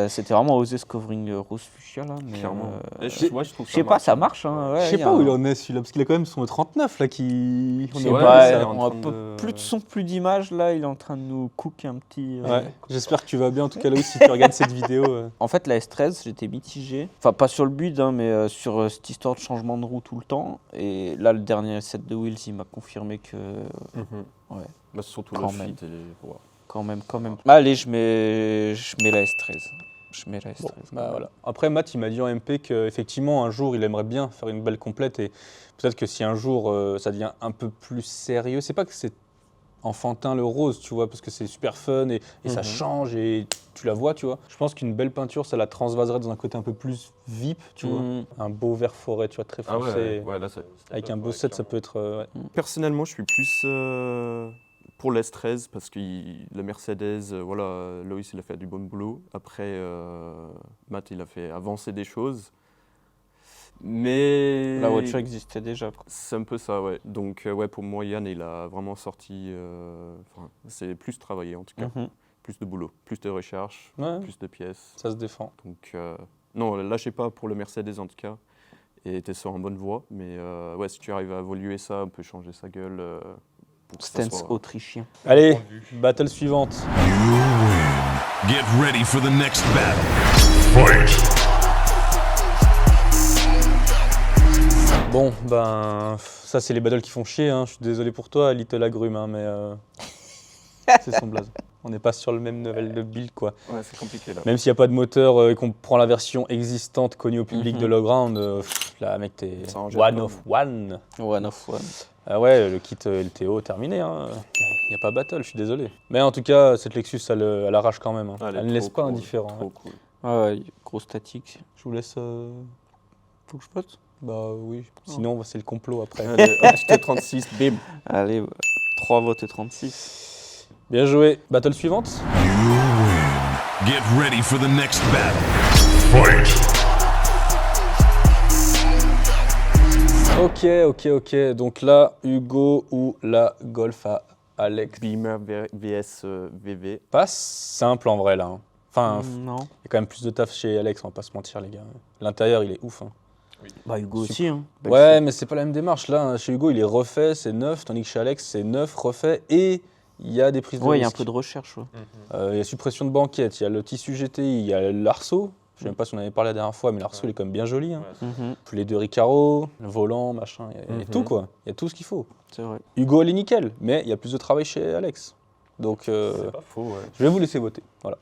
C'était vraiment osé ce covering rose fuchsia là. Mais, Clairement. Et je je trouve sais pas, ça marche. Hein, ouais, Je sais y a pas où un- il en est celui-là, parce qu'il a quand même son 39 là qui. Je sais Ouais, pas, c'est on en a train peu- de- plus de son, plus d'image là. Il est en train de nous cook un petit. Ouais. J'espère que tu vas bien en tout cas là si tu regardes cette vidéo. En fait, la S13, j'étais mitigé. Enfin, pas sur le build, hein, mais sur cette histoire de changement de roue tout le temps. Et là, le dernier set de wheels, il m'a confirmé que ouais. Bah, surtout Quand le même. feed et les... ouais. quand même. Allez, je mets la S13. Je mets la S13. Bon, bah voilà. Après, Matt, il m'a dit en MP qu'effectivement, un jour, il aimerait bien faire une belle complète. Et peut-être que si un jour, ça devient un peu plus sérieux, c'est pas que c'est enfantin le rose, tu vois, parce que c'est super fun et ça change et tu la vois, tu vois. Je pense qu'une belle peinture, ça la transvaserait dans un côté un peu plus VIP, tu vois. Un beau vert forêt, tu vois, très Ah foncé. ouais, là, Avec un beau set, ça peut être... ouais. Personnellement, je suis plus pour l'S13 parce que la Mercedes, voilà, Loïs, il a fait du bon boulot. Après, Matt, il a fait avancer des choses. Mais La voiture existait déjà. Quoi. c'est un peu ça, ouais. Donc, ouais, pour moi, Yann, il a vraiment sorti. Enfin, c'est plus travaillé en tout cas. Mhm. Plus de boulot, plus de recherche, Ouais. plus de pièces. Ça se défend. Donc, non, lâchez pas pour le Mercedes en tout cas. Et t'es sur en bonne voie. Mais ouais, si tu arrives à évoluer ça, on peut changer sa gueule. Pour que ça Stance soit- autrichien. Allez, battle suivante. You win. Get ready for the next battle. Fight. Bon, ben, ça c'est les battles qui font chier, hein. Je suis désolé pour toi, Little Agrume, hein, mais c'est son blaze. On n'est pas sur le même level de build, quoi. Ouais, c'est compliqué là. Même s'il n'y a pas de moteur et qu'on prend la version existante connue au public de Lowground, là, mec, t'es Ça en jette one pas. of one. One of one. Ah ouais, le kit LTO terminé, hein. Il n'y a pas battle, je suis désolé. Mais en tout cas, cette Lexus, elle arrache quand même. Hein. Ah, Elle ne laisse pas indifférent. Trop hein. cool. Ouais, gros statique. Je vous laisse... Faut que je vote. Bah oui, sinon c'est le complot après. Allez, un petit T36, bim. Allez, 3 votes et 36. Bien joué. Battle suivante. You win. Get ready for the next battle. Fight. Ok. Donc là, Hugo ou la Golf à Alex. Beamer VS VV. Pas simple en vrai là. hein. Enfin, il Non. y a quand même plus de taf chez Alex, on va pas se mentir les gars. L'intérieur, il est ouf. hein. Bah, Hugo Super. aussi. Hein. Ouais, mais c'est pas la même démarche là. hein. Chez Hugo, il est refait, c'est neuf, tandis que chez Alex, c'est neuf, refait et il y a des prises de Ouais, il y a un risque. peu de recherche. Ouais. Il y a suppression de banquette, il y a le tissu GTI, il y a l'arceau. Je sais même pas si on en avait parlé la dernière fois, mais l'arceau il est quand même bien joli. hein. Mhm, Puis les deux ricaros, le volant, machin, il y a tout quoi. Il y a tout ce qu'il faut. c'est vrai. Hugo, elle est nickel, mais il y a plus de travail chez Alex. Donc, C'est pas faux, ouais. je vais vous laisser voter. Voilà.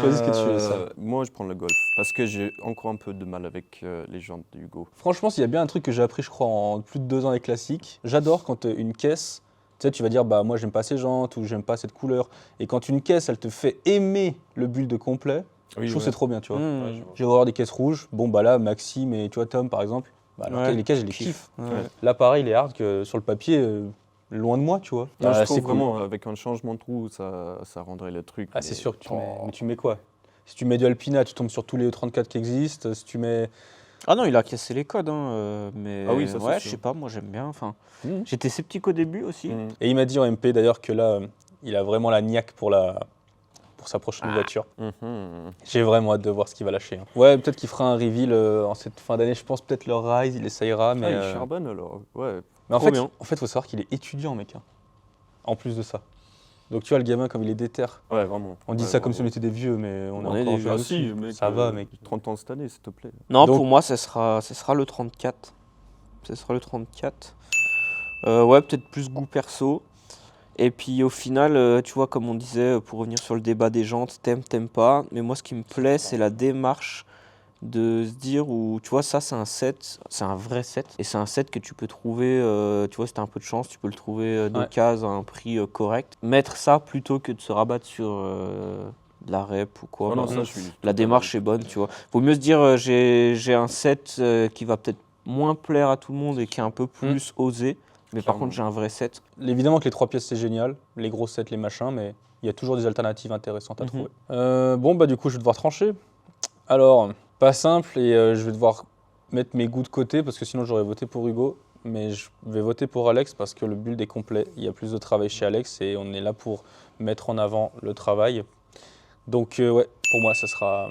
Choisis ce que tu veux, ça. Moi, je prends le Golf parce que j'ai encore un peu de mal avec les jantes de Hugo. Franchement, s'il y a bien un truc que j'ai appris, je crois, en plus de 2 ans avec Classique, j'adore quand une caisse, tu sais, tu vas dire, bah moi j'aime pas ces jantes ou j'aime pas cette couleur. Et quand une caisse, elle te fait aimer le build complet, je trouve que c'est trop bien, tu vois. Mhm. J'ai avoir des caisses rouges, bon bah là, Maxime et tu vois, Tom par exemple, bah, alors Ouais, les caisses, je les kiff. kiffe. Ouais. Là, pareil, les hard que sur le papier, loin de moi, tu vois. Moi, Bah, je trouve c'est cool. vraiment avec un changement de roue, ça rendrait le truc. Ah, c'est mais- sûr que tu mets. Oh. Mais tu mets quoi? Si tu mets du Alpina, tu tombes sur tous les E34 qui existent. Si tu mets. Ah non, il a cassé les codes. Hein, mais Ah oui, ça, c'est ouais, je sûr. sais pas, moi j'aime bien. Enfin, Mhm. j'étais sceptique au début aussi. Mm. Et il m'a dit en MP d'ailleurs que là, il a vraiment la niaque pour sa prochaine voiture. Mhm. J'ai vraiment hâte de voir ce qu'il va lâcher. hein. Ouais, peut-être qu'il fera un reveal en cette fin d'année. Je pense peut-être le Rise, il essayera. Mais, Ah, il charbonne alors. Ouais. mais en trop fait, bien. faut savoir qu'il est étudiant, mec. hein. En plus de ça. Donc tu vois, le gamin, comme il est déter. Ouais, vraiment. On dit Ouais, ça comme si on vraiment. était des vieux, mais on est est des encore vieux. Ah jeunes si, aussi. mec. Ça va, mec. 30 ans cette année, s'il te plaît. Non, Donc- pour moi, ce sera le 34. Ce sera le 34. Ouais, peut-être plus goût perso. Et puis au final, tu vois, comme on disait, pour revenir sur le débat des jantes, t'aimes pas. Mais moi, ce qui me plaît, c'est la démarche de se dire où, tu vois, ça, c'est un set, c'est un vrai set. Et c'est un set que tu peux trouver, tu vois, si t'as un peu de chance, tu peux le trouver d'occasion à un prix correct. Mettre ça plutôt que de se rabattre sur de la rep ou quoi. Ah non, bah, ça, je suis la démarche est bonne, tu vois. Vaut mieux se dire, j'ai un set qui va peut-être moins plaire à tout le monde et qui est un peu plus osé. Mais par Clairement. contre, j'ai un vrai set. Évidemment que les 3 pièces c'est génial, les gros sets, les machins, mais il y a toujours des alternatives intéressantes à Mhm. trouver. Bon, bah du coup, je vais devoir trancher. Alors, pas simple et je vais devoir mettre mes goûts de côté parce que sinon j'aurais voté pour Hugo. Mais je vais voter pour Alex parce que le build est complet. Il y a plus de travail chez Alex et on est là pour mettre en avant le travail. Donc ouais, pour moi, ça sera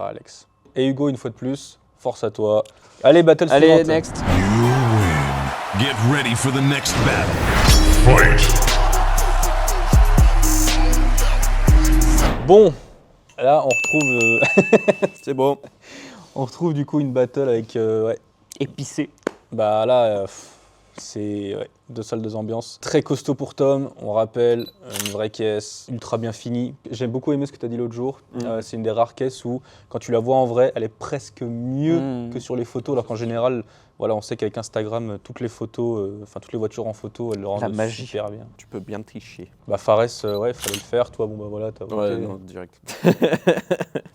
Alex. Et Hugo, une fois de plus, force à toi. Allez, battle Allez, suivante. next. You win. Get ready for the next battle. Fight. Bon, là, on retrouve, C'est bon. on retrouve du coup une battle avec, ouais, Épicé. bah là, c'est ouais, 2 salles, 2 ambiances. Très costaud pour Tom, on rappelle, une vraie caisse, ultra bien finie. J'ai beaucoup aimé ce que tu as dit l'autre jour. C'est une des rares caisses où, quand tu la vois en vrai, elle est presque mieux que sur les photos, alors qu'en général, voilà, on sait qu'avec Instagram, toutes les photos, enfin toutes les voitures en photo, elles le rendent magie. super bien. Tu peux bien tricher. Bah Fares, ouais, fallait le faire. Toi, bon bah voilà, t'as voté. Ouais, non, direct.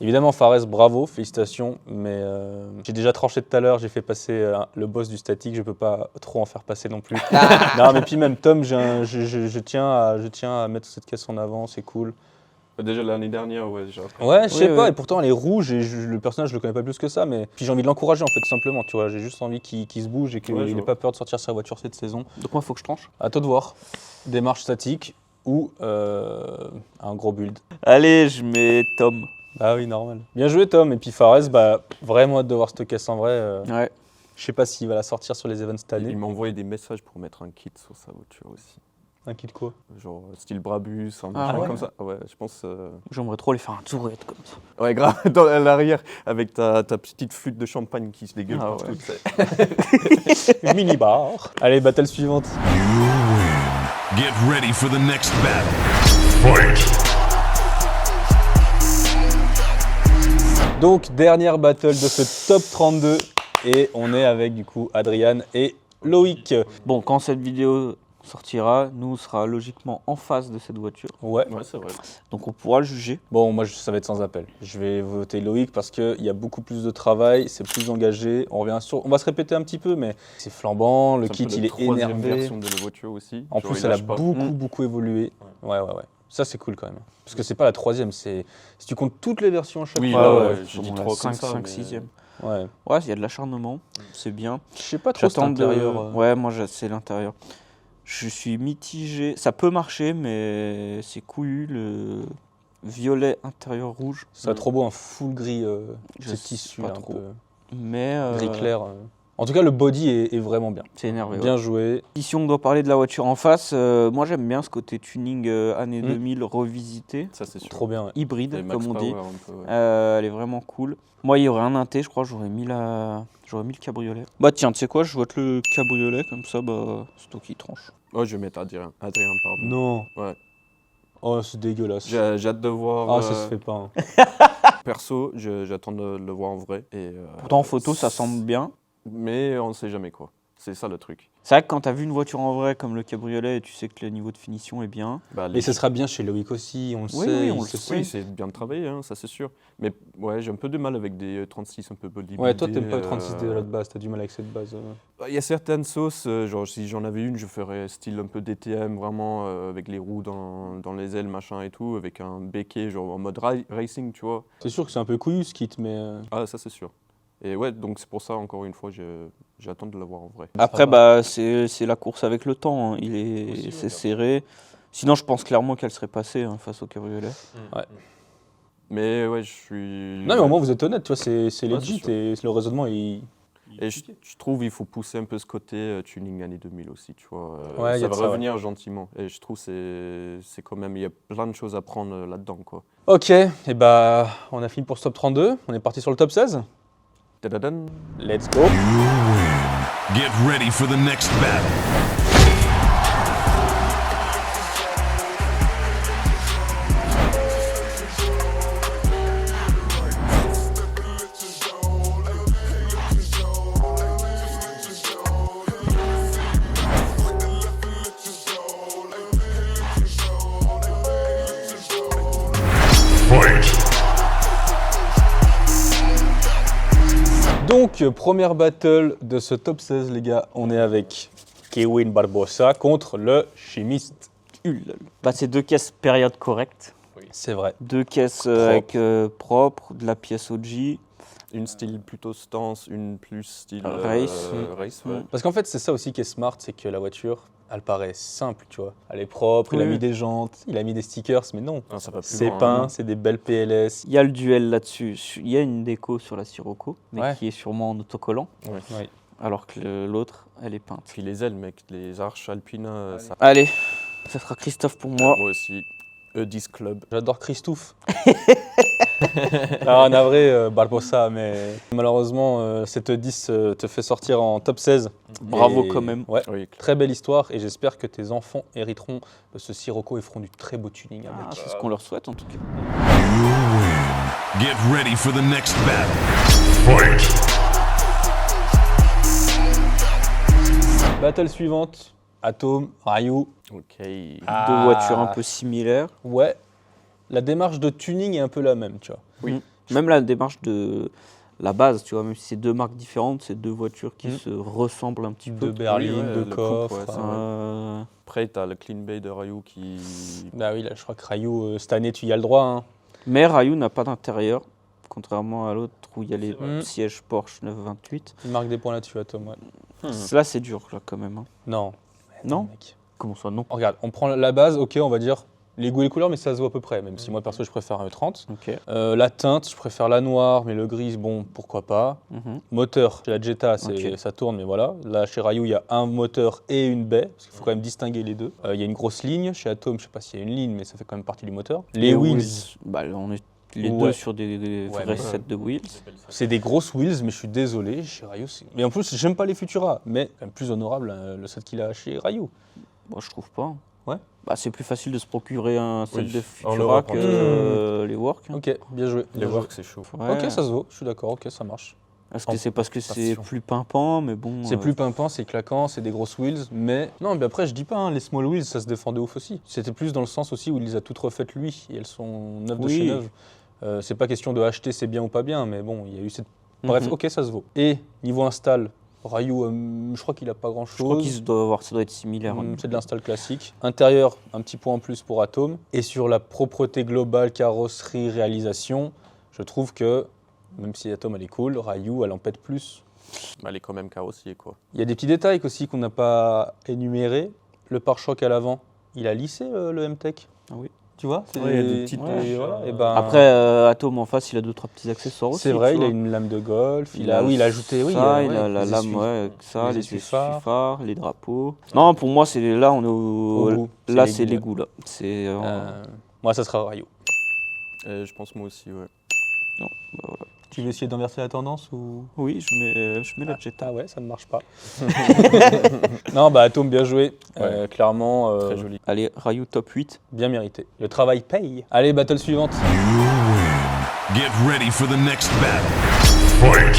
Évidemment, Fares, bravo, félicitations. Mais j'ai déjà tranché tout à l'heure, j'ai fait passer le boss du statique, je peux pas trop en faire passer non plus. Non, mais puis même Tom, je tiens à mettre cette caisse en avant, c'est cool. Déjà l'année dernière, ouais, déjà. Ouais, je sais Oui, pas, oui. et pourtant elle est rouge et le personnage je le connais pas plus que ça, mais puis j'ai envie de l'encourager en fait, tout simplement, tu vois, j'ai juste envie qu'il se bouge et qu'il Ouais, je ait vois. pas peur de sortir sa voiture cette saison. Donc moi, faut que je tranche. À toi de voir, démarche statique ou un gros build. Allez, je mets Tom. Ah oui, normal. Bien joué Tom, et puis Fares, bah vraiment hâte de voir cette caisse en vrai. Ouais. Je sais pas s'il va la sortir sur les events cette année. Il m'a envoyé des messages pour mettre un kit sur sa voiture aussi. Un kit quoi? Genre style Brabus, un Ah machin ouais. comme ça. Ouais, je pense. J'aimerais trop les faire un tourette comme ça. Ouais, grave, dans à l'arrière, avec ta petite flûte de champagne qui se dégueule Ah partout. ouais. tu sais. Mini bar. Allez, battle suivante. You win. Get ready for the next battle. Fight. Donc, dernière battle de ce top 32. Et on est avec du coup Adrian et Loïc. Bon, quand cette vidéo sortira, nous on sera logiquement en face de cette voiture. Ouais. Ouais, c'est vrai. Donc on pourra le juger. Bon, moi ça va être sans appel. Je vais voter Loïc parce qu'il y a beaucoup plus de travail, c'est plus engagé. On va se répéter un petit peu, mais c'est flambant, le C'est un kit peu il la est troisième énervé. version de la voiture aussi. En Genre, plus, il elle a lâche pas. beaucoup évolué. Ouais. Ça, c'est cool quand même. Parce que c'est pas la troisième, c'est. Si tu comptes toutes les versions à chaque Oui, fois. là, ouais. ouais, j'ai dit 3 comme 5, ça. 5, mais- 6e. Ouais. Ouais, il y a de l'acharnement, c'est bien. Je sais pas trop cet J'attends de... intérieur. Ouais, moi c'est l'intérieur. Je suis mitigé. Ça peut marcher, mais c'est couillu, le violet intérieur rouge. C'est trop beau, un full gris, Je ce sais tissu pas là, un trop. peu Mais gris clair. En tout cas, le body est vraiment bien. c'est énervé. Bien Ouais. joué. Si on doit parler de la voiture en face, moi j'aime bien ce côté tuning années 2000 revisité, Ça, c'est sûr. Trop bien. Ouais. hybride Et Max comme on dit. Power, un peu, ouais. Elle est vraiment cool. Moi, il y aurait un inté, je crois, j'aurais mis le cabriolet. Bah tiens, tu sais quoi, je vote le cabriolet, comme ça, bah, c'est toi qui tranche. Oh, je vais mettre Adrien, pardon. Non. Ouais. Oh, c'est dégueulasse. J'ai hâte de voir. Ah, ça se fait pas. Perso, j'attends de le voir en vrai. Et, Pourtant, en photo, ça semble bien. Mais on ne sait jamais quoi. C'est ça le truc. C'est vrai que quand t'as vu une voiture en vrai, comme le cabriolet, et tu sais que le niveau de finition est bien. Bah, Et ce sera bien chez Loïc aussi, on le Oui, sait. oui, il on le se sait. Oui, c'est bien travaillé, hein, ça c'est sûr. Mais ouais, j'ai un peu de mal avec des 36 un peu bodybuildés. Ouais, toi, t'aimes pas le 36D de la base, t'as du mal avec cette base. Il y a certaines sauces, genre si j'en avais une, je ferais style un peu DTM, vraiment avec les roues dans les ailes, machin et tout, avec un béquet, genre en mode racing, tu vois. C'est sûr que c'est un peu couillu ce kit, mais. Ah, ça c'est sûr. Et ouais, donc c'est pour ça, encore une fois, j'attends de l'avoir en vrai. Après, bah, c'est la course avec le temps. Hein. Aussi, C'est ouais. serré. Sinon, je pense clairement qu'elle serait passée hein, face au cabriolet. Mais ouais, je suis... Non, mais au moins vous êtes honnête, tu vois, c'est Ouais, legit c'est et le raisonnement il. Et je trouve qu'il faut pousser un peu ce côté tuning années 2000 aussi, tu vois. Ouais, y a Ça de va ça, revenir gentiment. Et je trouve que c'est quand même, il y a plein de choses à prendre là-dedans, quoi. Ok, et bah on a fini pour ce top 32, on est parti sur le top 16. Tadadan. Let's go. You win. Get ready for the next battle. Fight. Donc, première battle de ce top 16, les gars, on est avec Kevin Barbosa contre le chimiste. Bah, c'est deux caisses période correcte. C'est vrai. 2 caisses Propre. avec propre, de la pièce OG. Une style plutôt stance, une plus style Race. race, ouais. Parce qu'en fait, c'est ça aussi qui est smart, c'est que la voiture, elle paraît simple, tu vois. Elle est propre, il a Oui. mis des jantes, il a mis des stickers, mais non. Ah, ça va plus C'est loin, peint, hein. c'est des belles PLS. Il y a le duel là-dessus. Il y a une déco sur la Sirocco, mais Ouais. qui est sûrement en autocollant, Oui. alors que l'autre, elle est peinte. Puis les ailes, mec, les arches alpines, ça. Allez, ça sera Christophe pour moi. Moi aussi. E10 Club. J'adore Christophe. Ah, navré, Barbosa, mais malheureusement, cette 10 te fait sortir en top 16. Bravo Et- quand même. Ouais. Oui, Très belle histoire et j'espère que tes enfants hériteront de ce Sirocco et feront du très beau tuning Ah, avec. c'est ce qu'on leur souhaite en tout cas. You win. Get ready for the next battle. Fight! Battle suivante, Atom, Ryu. ok. Deux voitures un peu similaires. Ouais, la démarche de tuning est un peu la même, tu vois. Même la démarche de la base, tu vois, même si c'est 2 marques différentes, c'est 2 voitures qui Mm. se ressemblent un petit peu. De berline, ouais, de le coupe, coffre. ouais, ça, Euh, Après, t'as le Clean Bay de Ryu qui. Bah oui, là, je crois que Ryu, cette année, tu y as le droit. Hein. Mais Ryu n'a pas d'intérieur, contrairement à l'autre où il y a les vrai. sièges Porsche 928. Il marque des points là-dessus, Atom, ouais. Là, c'est dur, là, quand même. Hein. Non. Non Mec. Comment ça, non? Regarde, on prend la base, ok, on va dire les goûts et les couleurs, mais ça se voit à peu près, même si moi, perso, je préfère un E30. Ok. La teinte, je préfère la noire, mais le gris, bon, pourquoi pas. Mhm. Moteur, chez la Jetta, Ok. ça tourne, mais voilà. Là, chez Ryu, il y a un moteur et une baie, parce qu'il faut quand même distinguer les deux. Il y a une grosse ligne. Chez Atom, je sais pas s'il y a une ligne, mais ça fait quand même partie du moteur. Les wheels, Bah, là, on est les Ouais. deux sur des Ouais, vrais mais- sets de wheels. c'est des grosses wheels, mais je suis désolé, chez Ryu. Mais en plus, j'aime pas les Futura, mais quand même plus honorable le set qu'il a chez Ryu. Moi, je trouve pas. Ouais. Bah, c'est plus facile de se procurer un set Oui, de en Futura Europe, que en tout cas. les Work. hein. Ok, bien joué. Les bien joué. works, c'est chaud. Ouais. Ok, ça se vaut, je suis d'accord, ok, ça marche. Est-ce que c'est parce que c'est Passion. plus pimpant, mais bon. C'est plus pimpant, c'est claquant, c'est des grosses wheels, mais non, mais après je dis pas, hein, les small wheels ça se défend de ouf aussi. C'était plus dans le sens aussi où il les a toutes refaites lui, et elles sont neuves de Oui. chez neuves. C'est pas question de acheter c'est bien ou pas bien, mais bon, il y a eu cette. Bref, Mhm. ok, ça se vaut. Et niveau install, Ryu, je crois qu'il a pas grand Je crois chose. ça doit être similaire. C'est de l'install classique. Intérieur, un petit point en plus pour Atom. Et sur la propreté globale, carrosserie, réalisation, je trouve que, même si Atom elle est cool, Ryu elle en pète plus. Bah, elle est quand même carrossier, quoi. Il y a des petits détails aussi qu'on n'a pas énumérés. Le pare-choc à l'avant, il a lissé le M-Tech. Ah oui. Tu vois Ouais, il y a des petites et touches, voilà, et ben, Après, Atom en face, il a 2-3 petits accessoires aussi. c'est vrai, tu il a vois. une lame de golf. Il a ajouté, oui. Ça, ouais, il a la les lame, essuie- ouais, ça, les les essuie-phares. essuie-phares, les drapeaux. Non, pour moi, c'est là, on est Au bout, là, c'est c'est les les goûts. goûts là. C'est Moi, ça sera Ryu. Je pense moi aussi, ouais. Tu veux essayer d'inverser la tendance ou oui, je mets la Jetta. Ah ouais, ça ne marche pas. Non, bah Atom, bien joué. Clairement, Très joli. Allez, Ryu top 8. bien mérité. Le travail paye. Allez, battle suivante. You win. Get ready for the next battle. Fight!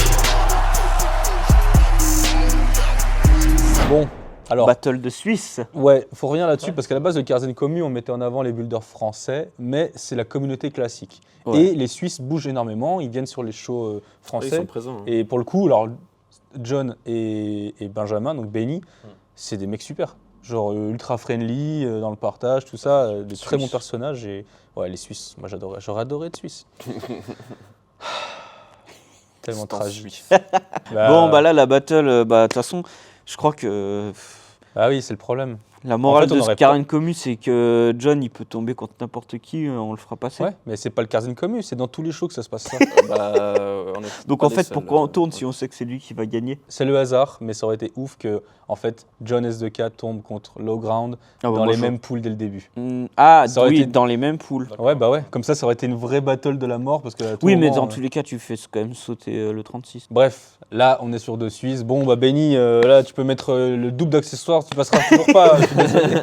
Bon, alors, Battle de Suisse. ouais, faut revenir là-dessus parce qu'à la base, le Carzen Commu, on mettait en avant les builders français, mais c'est la communauté classique. Ouais. Et les Suisses bougent énormément, ils viennent sur les shows Ils français. sont présents. hein. Et pour le coup, alors, John et Benjamin, donc Benny, c'est des mecs super. Genre ultra friendly dans le partage, tout ça, des très bons personnages. Et ouais, les Suisses, moi j'aurais adoré être Suisse. Tellement C'est en tragique. Suisse. Bon, bah là, la battle, bah de toute façon, je crois que Ah oui, c'est le problème. la morale En fait, on de ce aurait Karen Commu, c'est que John, il peut tomber contre n'importe qui, on le fera passer. Ouais, mais c'est pas le Carzen Commu, c'est dans tous les shows que ça se passe ça. Bah, on est Donc pas en les fait, seuls, pourquoi on tourne ouais. si on sait que c'est lui qui va gagner? C'est le hasard, mais ça aurait été ouf que, en fait, John S2K tombe contre Low Ground Ah, bah, dans moi, les je- mêmes poules dès le début. Ah, Ça aurait oui, été- dans les mêmes poules. Ouais, bah ouais, comme ça aurait été une vraie battle de la mort parce que à tout Oui, mais moment, dans tous les cas, tu fais quand même sauter le 36. Bref, là on est sur deux Suisses. Bon bah Benny, là tu peux mettre le double d'accessoires, tu passeras toujours pas. Je suis désolé.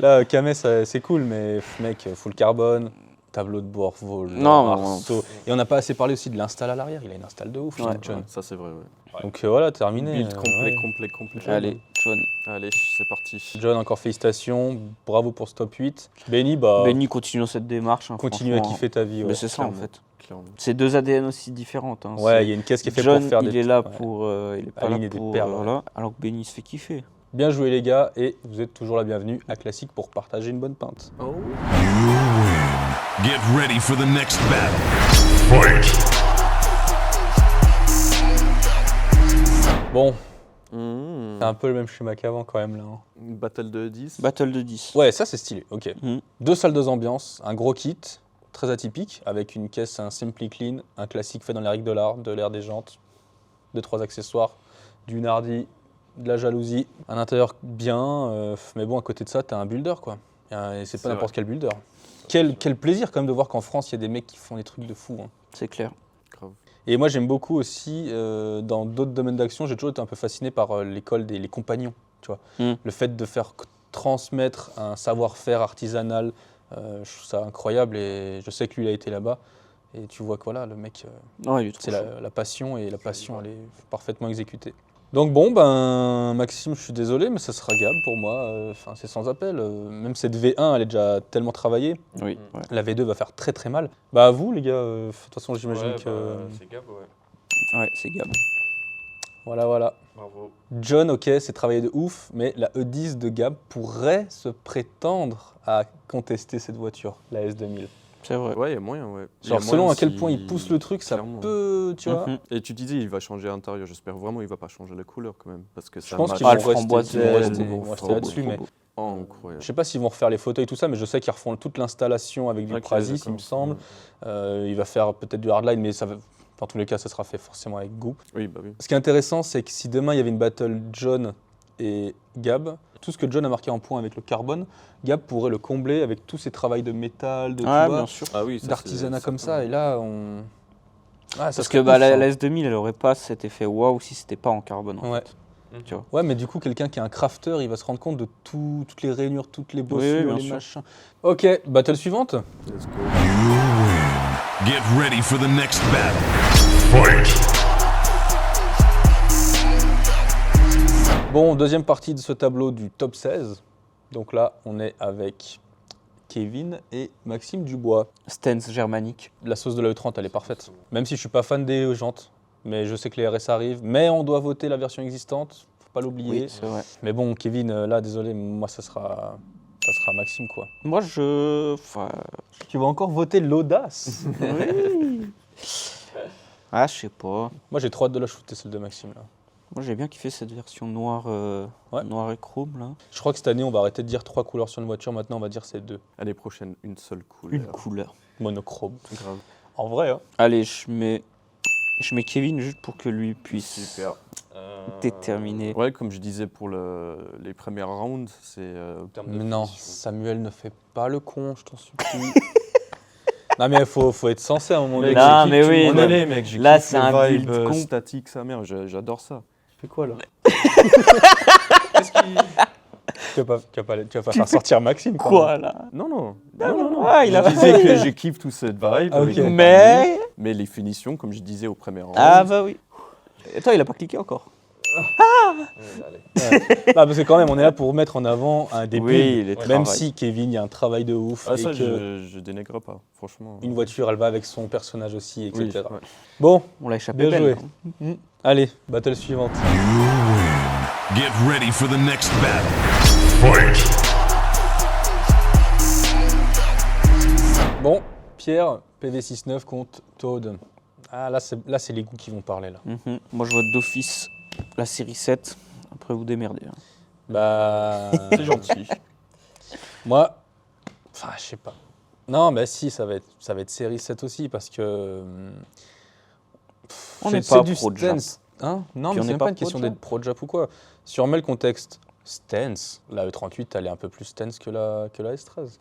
Là Kameh c'est cool, mais mec, full carbone, tableau de bord, vol, Non, arceau. Et on n'a pas assez parlé aussi de l'install à l'arrière. Il a une install de ouf, Ouais, John. Ouais, ça c'est vrai, ouais. Donc voilà, terminé. Build complet, ouais. complet. Allez, John. Allez, c'est parti. John, encore félicitations, bravo pour ce top 8. Benny, bah Benny continue dans cette démarche. hein, continue à franchement. kiffer ta vie. Mais Ouais, c'est ça en clairement. fait. Clairement. C'est deux ADN aussi différentes. hein. Ouais, C'est- il y a une caisse qui est faite John, pour faire il des. est là ouais. pour, il est pas Aligner là des pour, perles, ouais. voilà, alors que Benny se fait kiffer. Bien joué les gars, et vous êtes toujours la bienvenue à Classique pour partager une bonne pinte. Oh. You win. Get ready for the next battle. Fight! Bon, Mmh. c'est un peu le même schéma qu'avant quand même là. Hein. Une battle de 10. Battle de 10. Ouais, ça c'est stylé, ok. Mhm. 2 salles, 2 ambiances, un gros kit, très atypique, avec une caisse, un Simply Clean, un classique fait dans les règles de l'art, de l'air des jantes, 2-3 accessoires, du Nardi, de la jalousie, un intérieur bien, mais bon, à côté de ça, t'as un builder quoi. Et c'est pas C'est n'importe quel builder. Quel plaisir quand même de voir qu'en France, il y a des mecs qui font des trucs de fou. Hein. C'est clair. Grave. Et moi, j'aime beaucoup aussi, dans d'autres domaines d'action, j'ai toujours été un peu fasciné par l'école des les compagnons, tu vois. Mm. Le fait de faire transmettre un savoir-faire artisanal, je trouve ça incroyable et je sais que lui, il a été là-bas. Et tu vois que voilà, le mec, Ouais, il est trop c'est chaud. la passion et la passion, elle est parfaitement exécutée. Donc bon, ben Maxime, je suis désolé, mais ça sera Gab pour moi. Enfin, c'est sans appel. Même cette V1, elle est déjà tellement travaillée. Oui, ouais. La V2 va faire très très mal. Bah à vous les gars, de toute façon j'imagine que... C'est Gab, ouais. Ouais, c'est Gab. Voilà. Bravo. John, ok, c'est travaillé de ouf, mais la E10 de Gab pourrait se prétendre à contester cette voiture, la S2000. C'est vrai. Ouais, il y a moyen, ouais. Il y a Genre selon moyen à quel si- point il pousse le truc, ça Clairement. peut, tu vois. Mhm. Et tu disais, il va changer l'intérieur. J'espère vraiment qu'il va pas changer la couleur quand même. Parce que ça Je pense match qu'ils Ah, vont le rester, framboise, ils vont rester, c'est ils vont beau, rester trop là-dessus, beau, mais trop beau. Oh, incroyable. je sais pas s'ils vont refaire les photos et tout ça, mais je sais qu'ils refont toute l'installation avec du Ok, Prasis, il d'accord. me semble. Il va faire peut-être du hardline, mais ça va, dans tous les cas, ça sera fait forcément avec goût. Oui, bah oui. Ce qui est intéressant, c'est que si demain il y avait une battle John et Gab, tout ce que John a marqué en points avec le carbone, Gab pourrait le combler avec tous ses travails de métal, de, tu Ah, vois, bien sûr. Ah oui, ça, d'artisanat c'est comme ça. certain. Et là, on. Ah, ça Parce serait que bah, ouf, la, hein. la S2000, elle aurait pas cet effet waouh si c'était pas en carbone. En Ouais. fait, tu vois. Ouais, mais du coup, quelqu'un qui est un crafter, il va se rendre compte de toutes les rainures, toutes les bossures, oui, bien les sûr. machins. Ok, battle suivante. Let's go. You win. Get ready for the next battle. Fight! Bon, deuxième partie de ce tableau du top 16. Donc là, on est avec Kevin et Maxime Dubois. Stance germanique. La sauce de la E30, elle est parfaite. Même si je suis pas fan des jantes, mais je sais que les RS arrivent. Mais on doit voter la version existante, faut pas l'oublier. Oui, c'est vrai. Mais bon, Kevin, là, désolé, moi, ça sera Maxime, quoi. Moi, je. Enfin, Tu vas encore voter l'audace. oui. Ah, je sais pas. Moi, j'ai trop hâte de la shooter, celle de Maxime, là. Moi, j'ai bien kiffé cette version noire, Ouais. noir et chrome, là. Je crois que cette année, on va arrêter de dire 3 couleurs sur une voiture. Maintenant, on va dire c'est 2. L'année prochaine, une seule couleur. Une couleur. Monochrome. Grave. En vrai, hein. Allez, je mets Kevin juste pour que lui puisse Super. déterminer. Ouais, comme je disais pour les premières rounds, c'est. Mais non, Samuel ne fait pas le con, je t'en supplie. Non, mais il faut être sensé à un moment donné. Non, mais oui, On non. est les mecs. j'ai Là, kiffé c'est le un vibe, build con. statique, sa mère. J'adore ça. fais quoi là Tu vas pas faire sortir Maxime quand Quoi, même. là? Non. Ah, il a Je disais que je kiffe tout cette vibe. Ah, ok. avec la Mais. famille, mais les finitions, comme je disais au premier round. Ah, bah oui. Attends, il a pas cliqué encore. Ah, parce que quand même, on est là pour mettre en avant un des Oui, builds. les Même travails. si Kevin, il y a un travail de ouf Ah, et ça, que je dénigre pas, franchement. une voiture, elle va avec son personnage aussi, etc. Oui, ouais. Bon, On l'a échappé bien belle. joué. Allez, battle suivante. You win. Get ready for the next battle. Fight! Bon, Pierre, PV69 contre Toad. Ah, là, c'est les goûts qui vont parler, là. Mhm. Moi, je vote d'office la série 7. Après, vous démerdez. Hein. Bah. C'est gentil. Moi, enfin, je sais pas. Non, bah si, ça va être série 7 aussi, parce que. On c'est- n'est c'est pas du pro de Jap. stance. Hein non, Puis mais on c'est n'est même pas pas une pro question de d'être pro de Jap ou quoi. Si on remet le contexte stance, la E38, elle est un peu plus stance que la S13.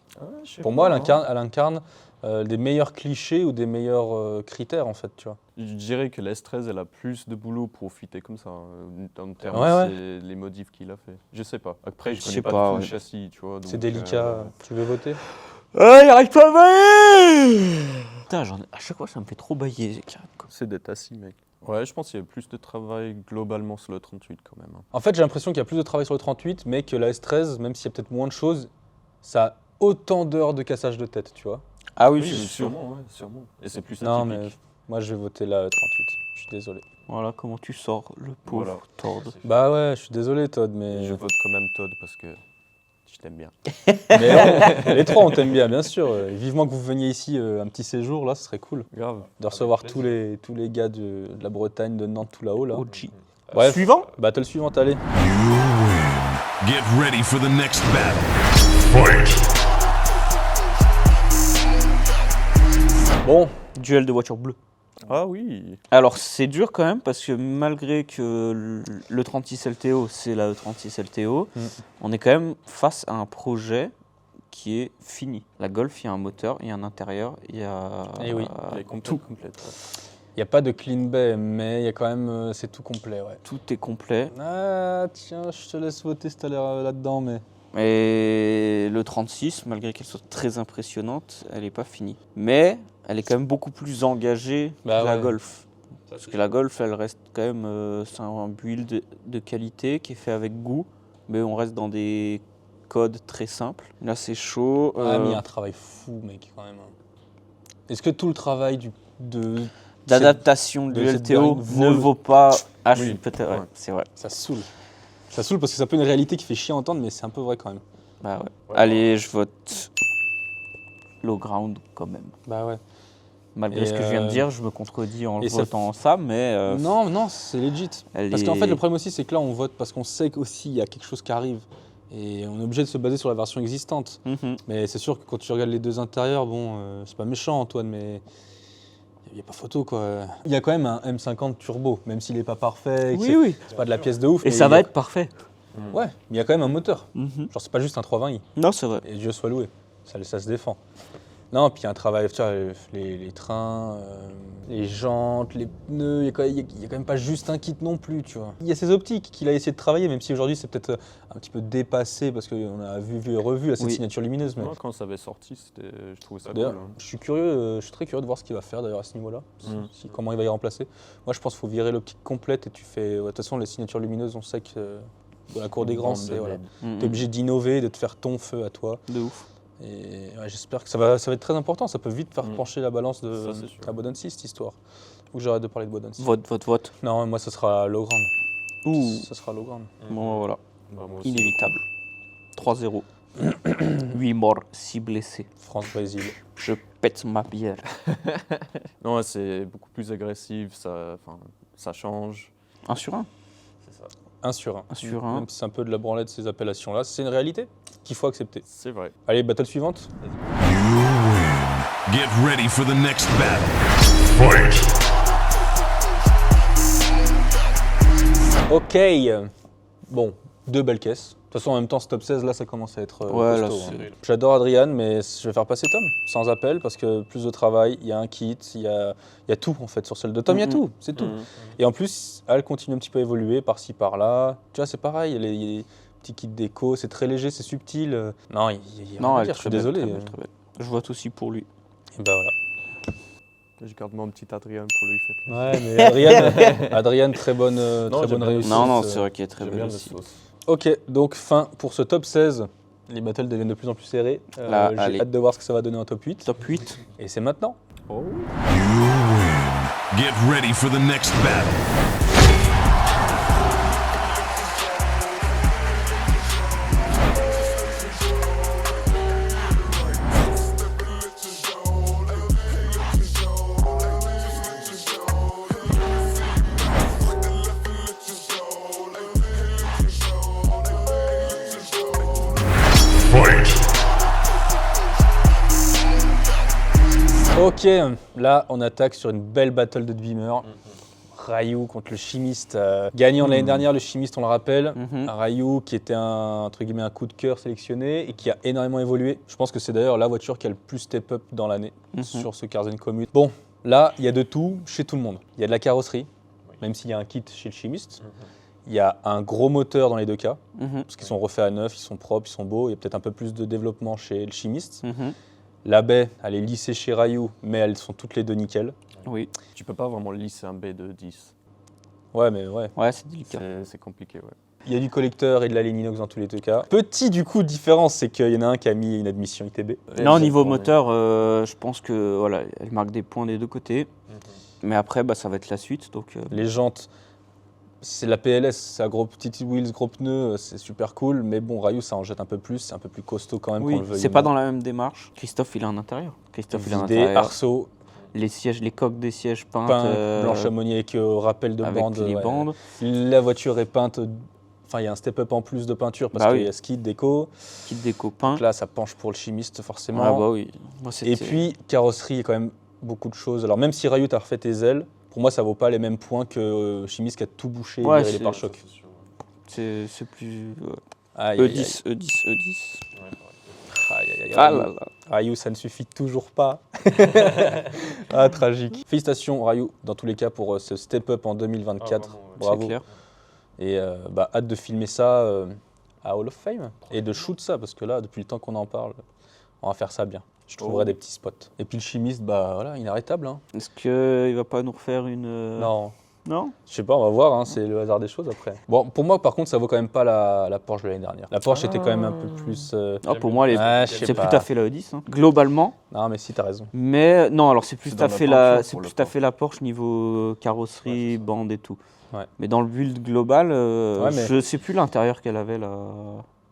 Pour moi, elle incarne des meilleurs clichés ou des meilleurs critères, en fait, tu vois. Je dirais que la S13, elle a plus de boulot pour fitter comme ça, en termes Ouais, c'est les modifs qu'il a fait. Je sais pas. Après, je Je connais sais pas, pas, tout le ouais. châssis, tu vois. C'est donc, délicat. Tu veux voter Ah, il arrête pas de bailler. Putain, à chaque fois, ça me fait trop bailler. C'est d'être assis, mec. Ouais, je pense qu'il y a plus de travail globalement sur le 38 quand même. Hein. En fait, j'ai l'impression qu'il y a plus de travail sur le 38, mais que la S13, même s'il y a peut-être moins de choses, ça a autant d'heures de cassage de tête, tu vois. Ah oui, Oui, c'est sûr. sûrement, ouais, sûrement. Et c'est plus Non, atypique. mais moi, je vais voter la 38. Je suis désolé. Voilà comment tu sors le pauvre Voilà. Tord. Bah ouais, je suis désolé, Todd, mais. Et je vote quand même Todd parce que Je t'aime bien. Mais non, les trois, on t'aime bien, bien sûr. Vivement que vous veniez ici un petit séjour, là, ce serait cool. Grave. De recevoir tous les gars de la Bretagne, de Nantes, tout là-haut. Là. OG. Bref, Suivant. battle suivante, allez. You win. Get ready for the next battle. Fight. Bon, Duel de voiture bleue. Ah oui. Alors c'est dur quand même parce que malgré que le 36 LTO c'est la E36 LTO, on est quand même face à un projet qui est fini. La Golf, il y a un moteur, il y a un intérieur, il y a Eh oui. Elle est complète. Ouais. il n'y a pas de clean bay, mais il y a quand même, c'est tout complet, ouais. tout est complet. Ah, tiens, je te laisse voter si t'as l'air là-dedans, mais... Et le 36, malgré qu'elle soit très impressionnante, elle n'est pas finie. Mais elle est quand même beaucoup plus engagée Bah que la ouais. Golf. Parce que la Golf, elle reste quand même, c'est un build de qualité qui est fait avec goût, mais on reste dans des codes très simples. Là, c'est chaud. Ah, mais il y a un travail fou, mec, quand même. Est-ce que tout le travail d'adaptation de du cette LTO berline ne vaut vaut pas. Ah, Oui. peut-être, ouais, Ouais. c'est vrai. Ça saoule. Ça saoule parce que c'est un peu une réalité qui fait chier à entendre, mais c'est un peu vrai quand même. Bah ouais. Ouais, Allez, je vote low ground quand même. Bah ouais. Malgré Et ce que je viens de dire, je me contredis en et ça votant ça, mais Non, c'est legit. elle Parce est- qu'en fait, le problème aussi, c'est que là, on vote parce qu'on sait qu'aussi il y a quelque chose qui arrive. Et on est obligé de se baser sur la version existante. Mhm. Mais c'est sûr que quand tu regardes les deux intérieurs, bon, c'est pas méchant, Antoine, mais il n'y a pas photo, quoi. Il y a quand même un M50 turbo, même s'il n'est pas parfait. que Oui. c'est pas de la pièce de ouf. Et mais ça il y va a- être parfait. Ouais, mais il y a quand même un moteur. Mhm. Genre, c'est pas juste un 320i. Non, c'est vrai. Et Dieu soit loué. Ça se défend. Non, puis il y a un travail, tu vois, les trains, les jantes, les pneus, il y a quand même pas juste un kit non plus, tu vois. Il y a ces optiques qu'il a essayé de travailler, même si aujourd'hui c'est peut-être un petit peu dépassé parce qu'on a vu et revu là, cette Oui. signature lumineuse. Mais Moi, quand ça avait sorti, je trouvais ça cool. d'ailleurs, Hein. je suis très curieux de voir ce qu'il va faire d'ailleurs à ce niveau-là, comment il va y remplacer. Moi, je pense qu'il faut virer l'optique complète et tu fais. De toute façon, les signatures lumineuses, on sait que dans la cour des grands, c'est voilà. Mhm. T'es obligé d'innover, de te faire ton feu à toi. De ouf. Et ouais, j'espère que ça va être très important. Ça peut vite faire Mm. pencher la balance de Ça, c'est sûr. à Bodensee, cette histoire. Ou que j'arrête de parler de Bodensee. Vote. Non, moi, ce sera low ground. Ouh. Ça sera low ground. Bon, voilà. Bah, moi aussi. Inévitable. 3-0. 8 morts, 6 blessés. France-Brésil. Je pète ma bière. Non, ouais, c'est beaucoup plus agressif, ça change. 1 sur 1. 1 sur 1. 1 sur 1. Même si c'est un peu de la branlette, ces appellations-là. C'est une réalité qu'il faut accepter. C'est vrai. Allez, battle suivante. You win. Get ready for the next battle. Fight. Ok. Bon, 2 belles caisses. De toute façon, en même temps, ce top 16, là, ça commence à être Ouais, là, costaud, c'est- hein. J'adore Adrian, mais je vais faire passer Tom, sans appel, parce que plus de travail, il y a un kit, il y a tout, en fait, sur celle de Tom, il y a tout, c'est tout. Et en plus, elle continue un petit peu à évoluer par-ci, par-là. Tu vois, c'est pareil, il y a les petits kits déco, c'est très léger, c'est subtil. Non, il y a rien Non, à elle est dire, je suis très belle, désolé. très belle, très belle. Je vote aussi pour lui. Et ben voilà. Je garde mon petit Adrien pour lui faire. Ouais, mais Adrian, très bonne j'aime bien. réussite. Non, c'est vrai qu'elle est très J'aime belle bien le aussi. sauce. Ok, donc fin pour ce top 16. Les battles deviennent de plus en plus serrés. Là, J'ai allez. hâte de voir ce que ça va donner en top 8. Top 8. Et c'est maintenant. You win. Get ready for the next battle. Fight. Ok, là on attaque sur une belle battle de Dreamer. Ryu contre le chimiste. Gagnant l'année dernière, le chimiste, on le rappelle. Mhm. Ryu qui était entre guillemets, un coup de cœur sélectionné et qui a énormément évolué. Je pense que c'est d'ailleurs la voiture qui a le plus step up dans l'année sur ce Carzen Commute. Bon, là il y a de tout chez tout le monde. Il y a de la carrosserie, même s'il y a un kit chez le chimiste. Il y a un gros moteur dans les deux cas, Mhm. parce qu'ils sont refaits à neuf, ils sont propres, ils sont beaux. Il y a peut-être un peu plus de développement chez le chimiste. Mhm. La baie, elle est lissée chez Ryu, mais elles sont toutes les deux nickel. Oui. Tu peux pas vraiment lisser un B de 10. Ouais, mais ouais. Ouais, c'est délicat. C'est compliqué, ouais. Il y a du collecteur et de la laine inox dans tous les deux cas. Petit du coup différence, c'est qu'il y en a un qui a mis une admission ITB. Non, au Ouais, niveau c'est moteur, je pense que voilà, elle marque des points des deux côtés. Mais après, bah, ça va être la suite. Donc, Les jantes, c'est la PLS, c'est à gros petits wheels, gros pneus, c'est super cool. Mais bon, Ryu, ça en jette un peu plus, c'est un peu plus costaud quand même. Oui, qu'on le veuille c'est ou pas non. dans la même démarche. Christophe, il a un intérieur. Christophe, il a un Vidé, intérieur. arceau, Les sièges, les coques des sièges peintes. peint, blanche ammoniaque avec rappel de avec bande. les ouais. bandes. La voiture est peinte. Enfin, il y a un step-up en plus de peinture parce Bah qu'il oui. y a ski, déco. Kit des copains. Donc là, ça penche pour le chimiste forcément. Ah bah oui. Moi, Et puis, carrosserie, il y a quand même beaucoup de choses. Alors, même si Ryu t'a refait tes ailes, pour moi, ça vaut pas les mêmes points que chimiste qui a tout bouché et Ouais, viré les c'est- pare-chocs. c'est plus. Aïe, aïe, aïe. E10, E10, E10. Aïe, aïe, aïe, Ah Ryu. là là. Ryu, ça ne suffit toujours pas. Ah, tragique. Félicitations, Ryu, dans tous les cas, pour ce step-up en 2024. Ah, vraiment, ouais. Bravo. C'est clair. Et hâte de filmer ça à Hall of Fame et de shoot ça, parce que là, depuis le temps qu'on en parle, on va faire ça bien. Je trouverai des petits spots. Et puis le chimiste, bah voilà, inarrêtable. Hein. Est-ce qu'il va pas nous refaire une. Non, Non. je sais pas, on va voir, hein, c'est le hasard des choses après. Bon, pour moi, par contre, ça vaut quand même pas la Porsche de l'année dernière. La Porsche était quand même un peu plus. Ah, pour moi, Ah, je sais c'est pas. plus à fait la E10, hein, globalement. Non, mais si, t'as raison. Mais non, alors c'est plus C'est à dans la fait peinture c'est pour le plus à Porsche. fait la Porsche niveau carrosserie, Ouais, c'est ça. bande et tout. Ouais. Mais dans le build global, Ouais, mais- je sais plus l'intérieur qu'elle avait là.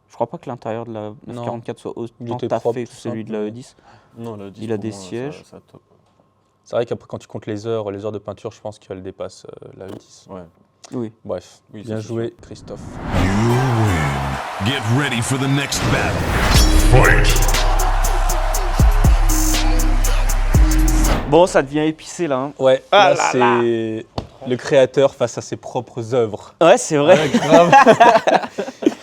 Je crois pas que l'intérieur de la Non. 944 soit Il autant était taffé propre, que tout celui de simple, la mais- E10. Non, la 10, Il a pour des moi, sièges. Ça top. C'est vrai qu'après, quand tu comptes les heures de peinture, je pense qu'elle dépasse la E10. Ouais. Oui. Bref, Oui, bien ça, c'est joué, Christophe. You win. Get ready for the next battle. Fight. Bon, ça devient épicé là. Hein. Ouais, Ah là, là c'est le créateur face à ses propres œuvres. Ouais, c'est vrai.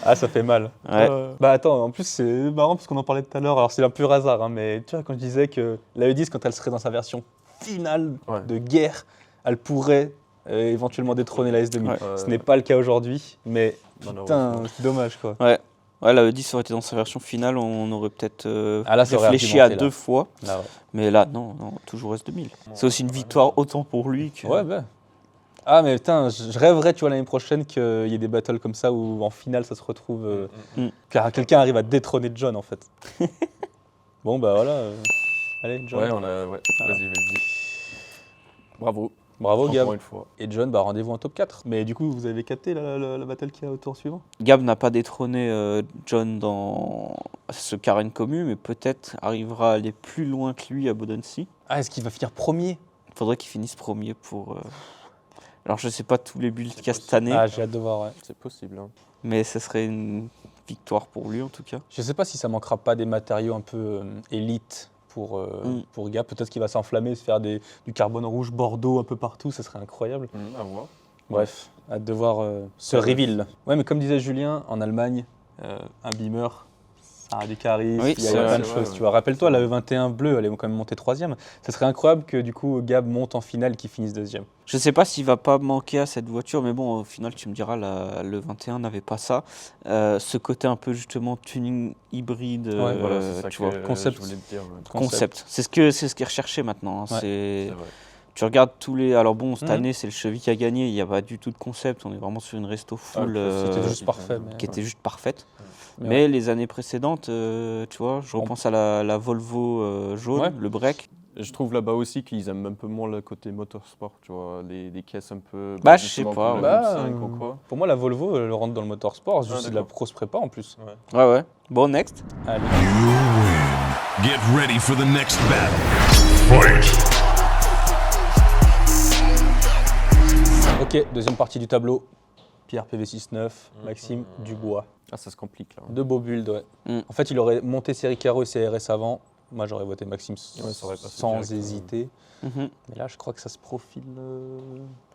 Ah, ça fait mal. Ouais. Bah attends, en plus c'est marrant parce qu'on en parlait tout à l'heure, alors c'est un pur hasard, hein, mais tu vois quand je disais que la E10 quand elle serait dans sa version finale Ouais. de guerre, elle pourrait éventuellement détrôner la S2000. Ouais. Ce n'est pas le cas aujourd'hui, mais Non, non, putain, ouais. c'est dommage quoi. Ouais, la E10 aurait été dans sa version finale, on aurait peut-être Ah, là, ça aurait réfléchi à argumenté, là. 2 fois. Là, ouais. Mais là, non, toujours S2000. C'est aussi une victoire autant pour lui que. Ouais, bah. Ah mais putain, je rêverais tu vois l'année prochaine qu'il y ait des battles comme ça où en finale ça se retrouve, car quelqu'un arrive à détrôner John en fait. Bon bah voilà, allez John. Ouais, Vas-y. Bravo. Bravo Encore Gab. une fois. Et John, bah rendez-vous en top 4. Mais du coup, vous avez capté la battle qu'il y a au tour suivant? Gab n'a pas détrôné John dans ce Karen commu, mais peut-être arrivera à aller plus loin que lui à Bodensee. Ah, est-ce qu'il va finir premier? Il faudrait qu'il finisse premier pour. Alors je sais pas tous les builds qu'il y a cette année, Ah, j'ai hâte de voir, ouais. C'est possible. Hein. mais ce serait une victoire pour lui en tout cas. Je sais pas si ça manquera pas des matériaux un peu élites pour Gab. Peut-être qu'il va s'enflammer, se faire du carbone rouge Bordeaux un peu partout, ça serait incroyable. À voir. Bref, hâte de voir ce reveal. Ouais, mais comme disait Julien, en Allemagne, un Beamer, ça a des charismes, Oui, il y a c'est plein vrai, de c'est choses. vrai, Tu vois, rappelle-toi, la E21 bleue, elle est quand même montée 3e. Ça serait incroyable que du coup Gab monte en finale et qu'il finisse 2e. Je sais pas s'il va pas manquer à cette voiture, mais bon, au final, tu me diras, le 21 n'avait pas ça. Ce côté un peu justement tuning hybride, Ouais, Voilà, c'est ça tu que vois, concept. je voulais te dire. Ouais. concept. C'est ce qui est recherché maintenant. Hein. Ouais, C'est C'est vrai. Tu regardes tous les. Alors bon, cette Mhm. année, c'est le Chevy qui a gagné. Il n'y a pas du tout de concept. On est vraiment sur une resto full C'était juste c'est parfait. bien. Mais... qui était juste parfaite. Mais Mais les années précédentes, tu vois, je repense à la Volvo jaune, Ouais. le break. Et je trouve là-bas aussi qu'ils aiment un peu moins le côté motorsport, tu vois, les caisses un peu. Bah, je sais justement, pas, comme ouais. la M5 ou quoi. Pour moi, la Volvo, elle rentre dans le motorsport, c'est juste de la d'accord. grosse prépa en plus. Ouais. Bon, next. Allez. You win. Get ready for the next battle. Fight. Ok, deuxième partie du tableau. Pierre PV69, Maxime Dubois. Ah, ça se complique là. Deux beaux builds, ouais. Mm. En fait, il aurait monté série Caro et CRS avant. Moi, j'aurais voté Maxime Ouais, ça aurait passé sans direct, hésiter. Mhm. Mais là, je crois que ça se profile.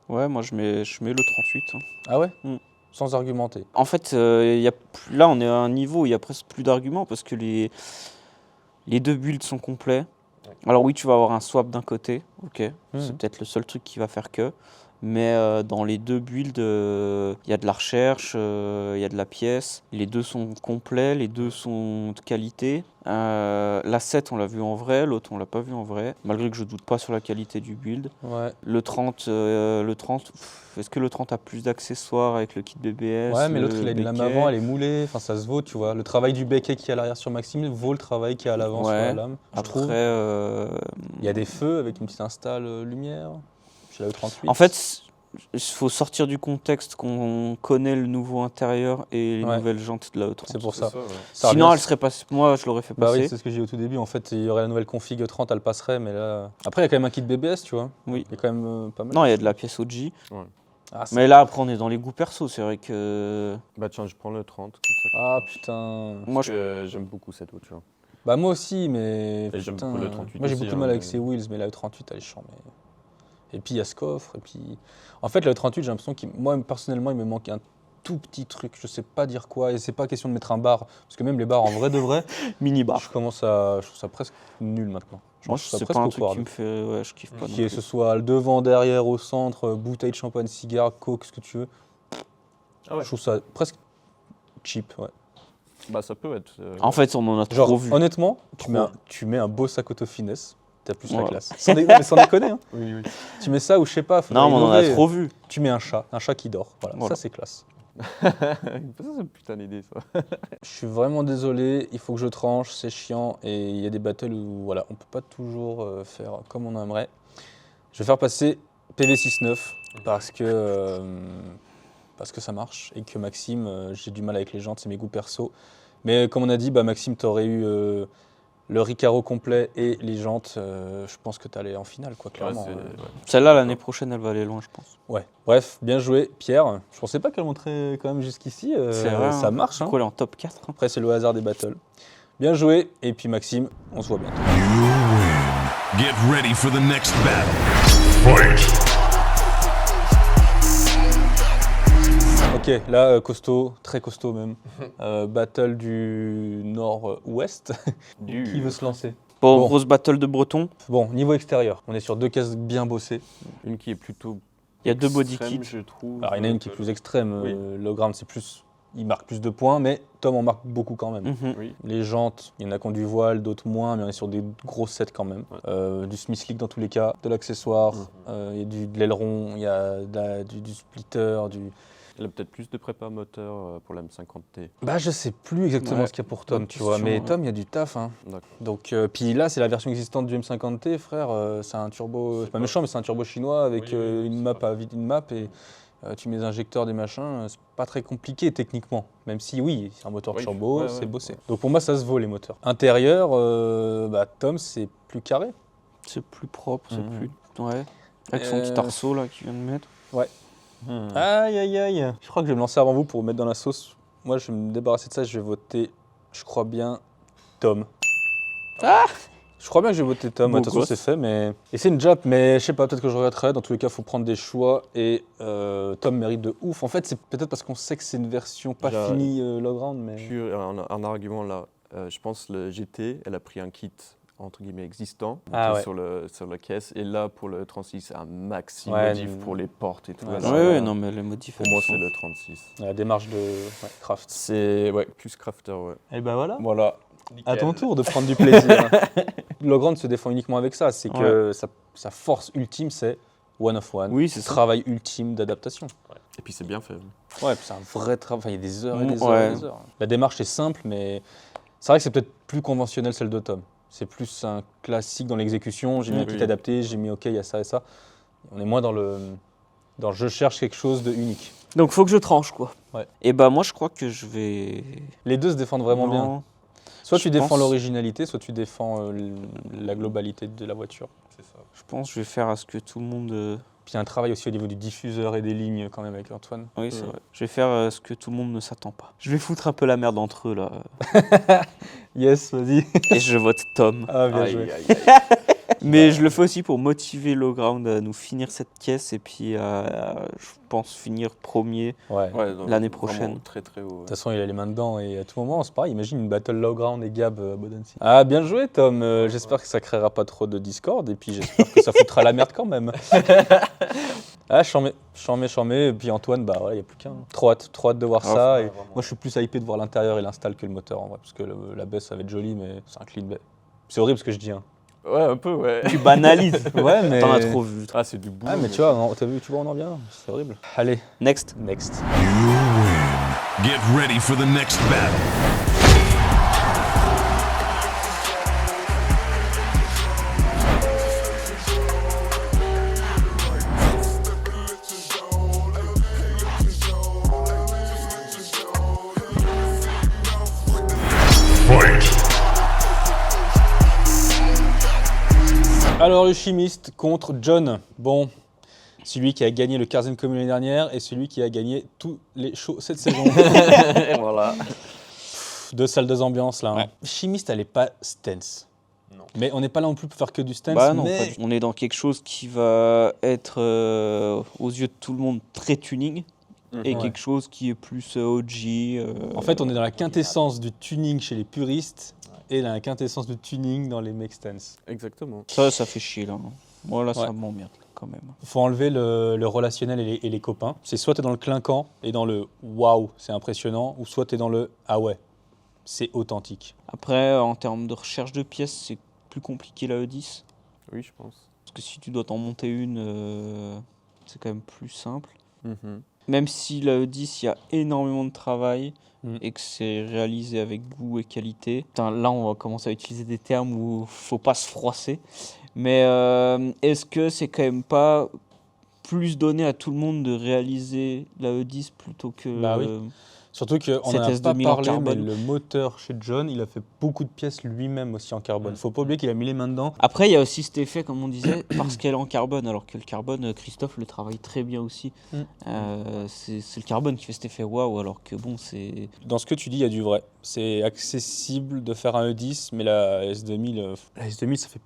Ouais, moi, je mets le 38. Hein. Ah ouais Mm. Sans argumenter. En fait, là, on est à un niveau où il y a presque plus d'arguments parce que les deux builds sont complets. Alors oui, tu vas avoir un swap d'un côté, ok, c'est peut-être le seul truc qui va faire que. Mais dans les deux builds, il y a de la recherche, il y a de la pièce. Les deux sont complets, les deux sont de qualité. La 7, on l'a vu en vrai, l'autre, on l'a pas vu en vrai. Malgré que je doute pas sur la qualité du build. Ouais. Le 30, est-ce que le 30 a plus d'accessoires avec le kit BBS? Ouais, mais l'autre, il a une lame becquet avant, elle est moulée. Enfin, ça se vaut, tu vois. Le travail du becquet qui est à l'arrière sur Maxime vaut le travail qui est à l'avant sur la lame. Je Après, trouve. Il y a des feux avec une petite install lumière. Chez la E38. en fait, Il faut sortir du contexte qu'on connaît le nouveau intérieur et les Ouais. nouvelles jantes de la E30. C'est pour ça. C'est ouais. Ça Sinon, revient- elle serait passée. Moi, je l'aurais fait Bah passer. oui, c'est ce que j'ai dit au tout début. En fait, il y aurait la nouvelle config 30, elle passerait, mais là. Après, il y a quand même un kit BBS, tu vois. Oui. Il y a quand même pas mal. Non, il y a de la pièce OG. Ah, Mais là, après, on est dans les goûts perso. C'est vrai que. Bah tiens, je prends le 30 comme ça. Ah putain. Moi, Parce je. que j'aime beaucoup cette voiture. Bah moi aussi, mais. Et j'aime putain, beaucoup le 38 moi j'ai aussi, beaucoup de mal hein, avec mais- ces wheels, mais la E38 elle est chiant. Mais... Et puis il y a ce coffre, et puis. En fait, la E38, j'ai l'impression qu'il. Moi personnellement, il me manque un tout petit truc, je sais pas dire quoi, et c'est pas question de mettre un bar, parce que même les bars en vrai de vrai, Mini bar. je trouve ça presque nul maintenant. Moi, trouve ça c'est presque pas un truc awkward. qui me fait. Ouais, je kiffe pas. non Que plus. ce soit le devant, derrière, au centre, bouteille de champagne, cigare, coke, ce que tu veux. Ah ouais. Je trouve ça presque cheap, ouais. Bah ça peut être. En fait, on en a Genre, trop vu. honnêtement, Trop. tu mets un beau sac auto finesse, t'as plus la Voilà. classe. Sans, non, mais sans déconner, hein. Oui, oui. Tu mets ça ou je sais pas, faudrait Non, mais on en a innover. trop vu. Tu mets un chat qui dort. Voilà, Voilà. ça c'est classe. Ça, c'est une putain d'idée, ça. Je suis vraiment désolé, il faut que je tranche, c'est chiant et il y a des battles où voilà, on peut pas toujours faire comme on aimerait. Je vais faire passer PV69 parce que ça marche et que Maxime, j'ai du mal avec les jantes, c'est mes goûts perso. Mais comme on a dit, bah, Maxime, t'aurais eu le Recaro complet et les jantes. Je pense que t'allais en finale, quoi, clairement. Ouais, Celle-là, l'année prochaine, elle va aller loin, je pense. Ouais. Bref, bien joué, Pierre. Je pensais pas qu'elle montrait quand même jusqu'ici. C'est vrai, ça hein. marche. Hein. Du coup, elle est en top 4. hein. Après, c'est le hasard des battles. Bien joué. Et puis Maxime, on se voit bientôt. You win. Get ready for the next battle. Fight. Ok, là, costaud, très costaud même. Battle du nord-ouest. Qui veut se lancer? Bon, Bon. grosse battle de Breton. Bon, niveau extérieur, on est sur deux cases bien bossées. Une qui est plutôt. Il y a deux body extrême, kits. je trouve. Alors, il y en a une qui est plus extrême. Oui. Le ground, c'est plus. Il marque plus de points, mais Tom en marque beaucoup quand même. Mhm. Oui. Les jantes, il y en a qui ont du voile, d'autres moins, mais on est sur des gros sets quand même. Du Smith League dans tous les cas, de l'accessoire, il y a de l'aileron, il y a du splitter, Elle a peut-être plus de prépa moteur pour la M50T. Bah je sais plus exactement Ouais. ce qu'il y a pour Tom, Bonne tu vois, question, mais ouais. Tom, il y a du taf. Hein. D'accord. Donc, puis là, c'est la version existante du M50T, frère, c'est un turbo, c'est pas méchant, mais c'est un turbo chinois avec une map à vide, une map et tu mets des injecteurs, des machins, c'est pas très compliqué techniquement, même si oui, c'est un moteur Oui, turbo, ouais, c'est ouais. bossé. Donc pour moi, ça se vaut les moteurs. Intérieur, bah, Tom, c'est plus carré. C'est plus propre, c'est Mhm. plus. Ouais. Avec son petit arceau là qu'il vient de mettre. Aïe aïe aïe. Je crois que je vais me lancer avant vous pour vous mettre dans la sauce. Moi, je vais me débarrasser de ça, je vais voter, je crois bien, Tom. Ah Je crois bien que je vais voter Tom, de Beau toute façon gosse. c'est fait, mais... Et c'est une jap, mais je sais pas, peut-être que je regretterai. Dans tous les cas, il faut prendre des choix, et Tom mérite de ouf. En fait, c'est peut-être parce qu'on sait que c'est une version pas J'ai- finie Lowground, mais... Puis un argument là. Je pense le GT, elle a pris un kit entre guillemets existant Ah ouais. sur la caisse. Et là, pour le 36, c'est un maxi Ouais, modif pour les portes et tout. Ouais, Alors, Ouais, ça, ouais, non, mais les modifs. Pour elles moi, sont- c'est le 36. La démarche de craft. C'est plus crafter, ouais. Et ben voilà. Voilà. À ton tour de prendre du plaisir. Lowground se défend uniquement avec ça, c'est que sa force ultime, c'est one of one. Oui, c'est ça. Travail ultime d'adaptation. Et puis c'est bien fait. Ouais, puis c'est un vrai travail. Enfin, il y a des heures et des Ouais. heures et des heures. La démarche est simple, mais c'est vrai que c'est peut-être plus conventionnel celle de Tom. C'est plus un classique dans l'exécution. J'ai mis un kit Oui. adapté, j'ai mis OK, il y a ça et ça. On est moins dans le je cherche quelque chose de unique. Donc faut que je tranche quoi. Ouais. Et bah moi je crois que je vais. Les deux se défendent vraiment bien. Non. Soit Je tu défends pense- l'originalité, soit tu défends la globalité de la voiture. C'est ça. Je pense que je vais faire à ce que tout le monde. Puis il y a un travail aussi au niveau du diffuseur et des lignes quand même avec Antoine. Oui, c'est vrai. Je vais faire ce que tout le monde ne s'attend pas. Je vais foutre un peu la merde entre eux là. Yes, vas-y. Et je vote Tom. Ah, bien Aïe, joué. aïe, aïe. Mais je le fais aussi pour motiver Lowground à nous finir cette caisse et puis je pense, finir premier. Ouais. Ouais, donc, L'année vraiment prochaine. Très très haut. De toute façon, il a les mains dedans et à tout moment, c'est pareil. Imagine une battle Lowground et Gab à Bodensi. Ah, bien joué, Tom. J'espère que ça créera pas trop de Discord et puis j'espère que ça foutra la merde quand même. Ah, j'en mets. Et puis Antoine, bah voilà, il n'y a plus qu'un. Trop hâte de voir Ah, ça. ouais, Et vraiment. moi, je suis plus hypé de voir l'intérieur et l'install que le moteur en vrai. Parce que la baisse, ça va être joli, mais c'est un clean bay. C'est horrible ce que je dis. Hein. Ouais, un peu, ouais. Tu banalises. Ouais, mais. T'en as trop vu. Ah, c'est du boulot. Ah, mais tu vois, t'as vu, tu vois, on en vient. C'est horrible. Allez, Next. next. You win. Get ready for the next battle. Alors, le chimiste contre John. Bon, celui qui a gagné le Carzen Commune l'année dernière et celui qui a gagné tous les shows cette saison. Et voilà. Deux salles, deux ambiances là. Hein. Ouais. Chimiste, elle est pas stance. Non. Mais on n'est pas là non plus pour faire que du stance. Bah non, mais... pas du tout. On est dans quelque chose qui va être, aux yeux de tout le monde, très tuning. Et Ouais. quelque chose qui est plus OG. En fait, on est dans la quintessence du tuning chez les puristes et la quintessence du tuning dans les mecs stance. Exactement. Ça fait chier là. Moi là, Ouais. ça m'emmerde quand même. Il faut enlever le relationnel et les copains. C'est soit tu es dans le clinquant et dans le waouh, c'est impressionnant, ou soit tu es dans le ah ouais, c'est authentique. Après, en termes de recherche de pièces, c'est plus compliqué la E10. Oui, je pense. Parce que si tu dois t'en monter une, c'est quand même plus simple. Mhm. Même si la E10, il y a énormément de travail Mm. et que c'est réalisé avec goût et qualité. Putain, là, on va commencer à utiliser des termes où faut pas se froisser. Mais est-ce que c'est quand même pas plus donné à tout le monde de réaliser la E10 plutôt que... Bah oui. Surtout qu'on Cette n'en a pas S2000 en parlé, mais carbone. le moteur chez John, il a fait beaucoup de pièces lui-même aussi en carbone. Faut pas oublier qu'il a mis les mains dedans. Après, il y a aussi cet effet, comme on disait, parce qu'elle est en carbone, alors que le carbone, Christophe le travaille très bien aussi. Mm. C'est le carbone qui fait cet effet waouh, alors que bon, c'est... Dans ce que tu dis, il y a du vrai. C'est accessible de faire un E10, mais la S2000, ça fait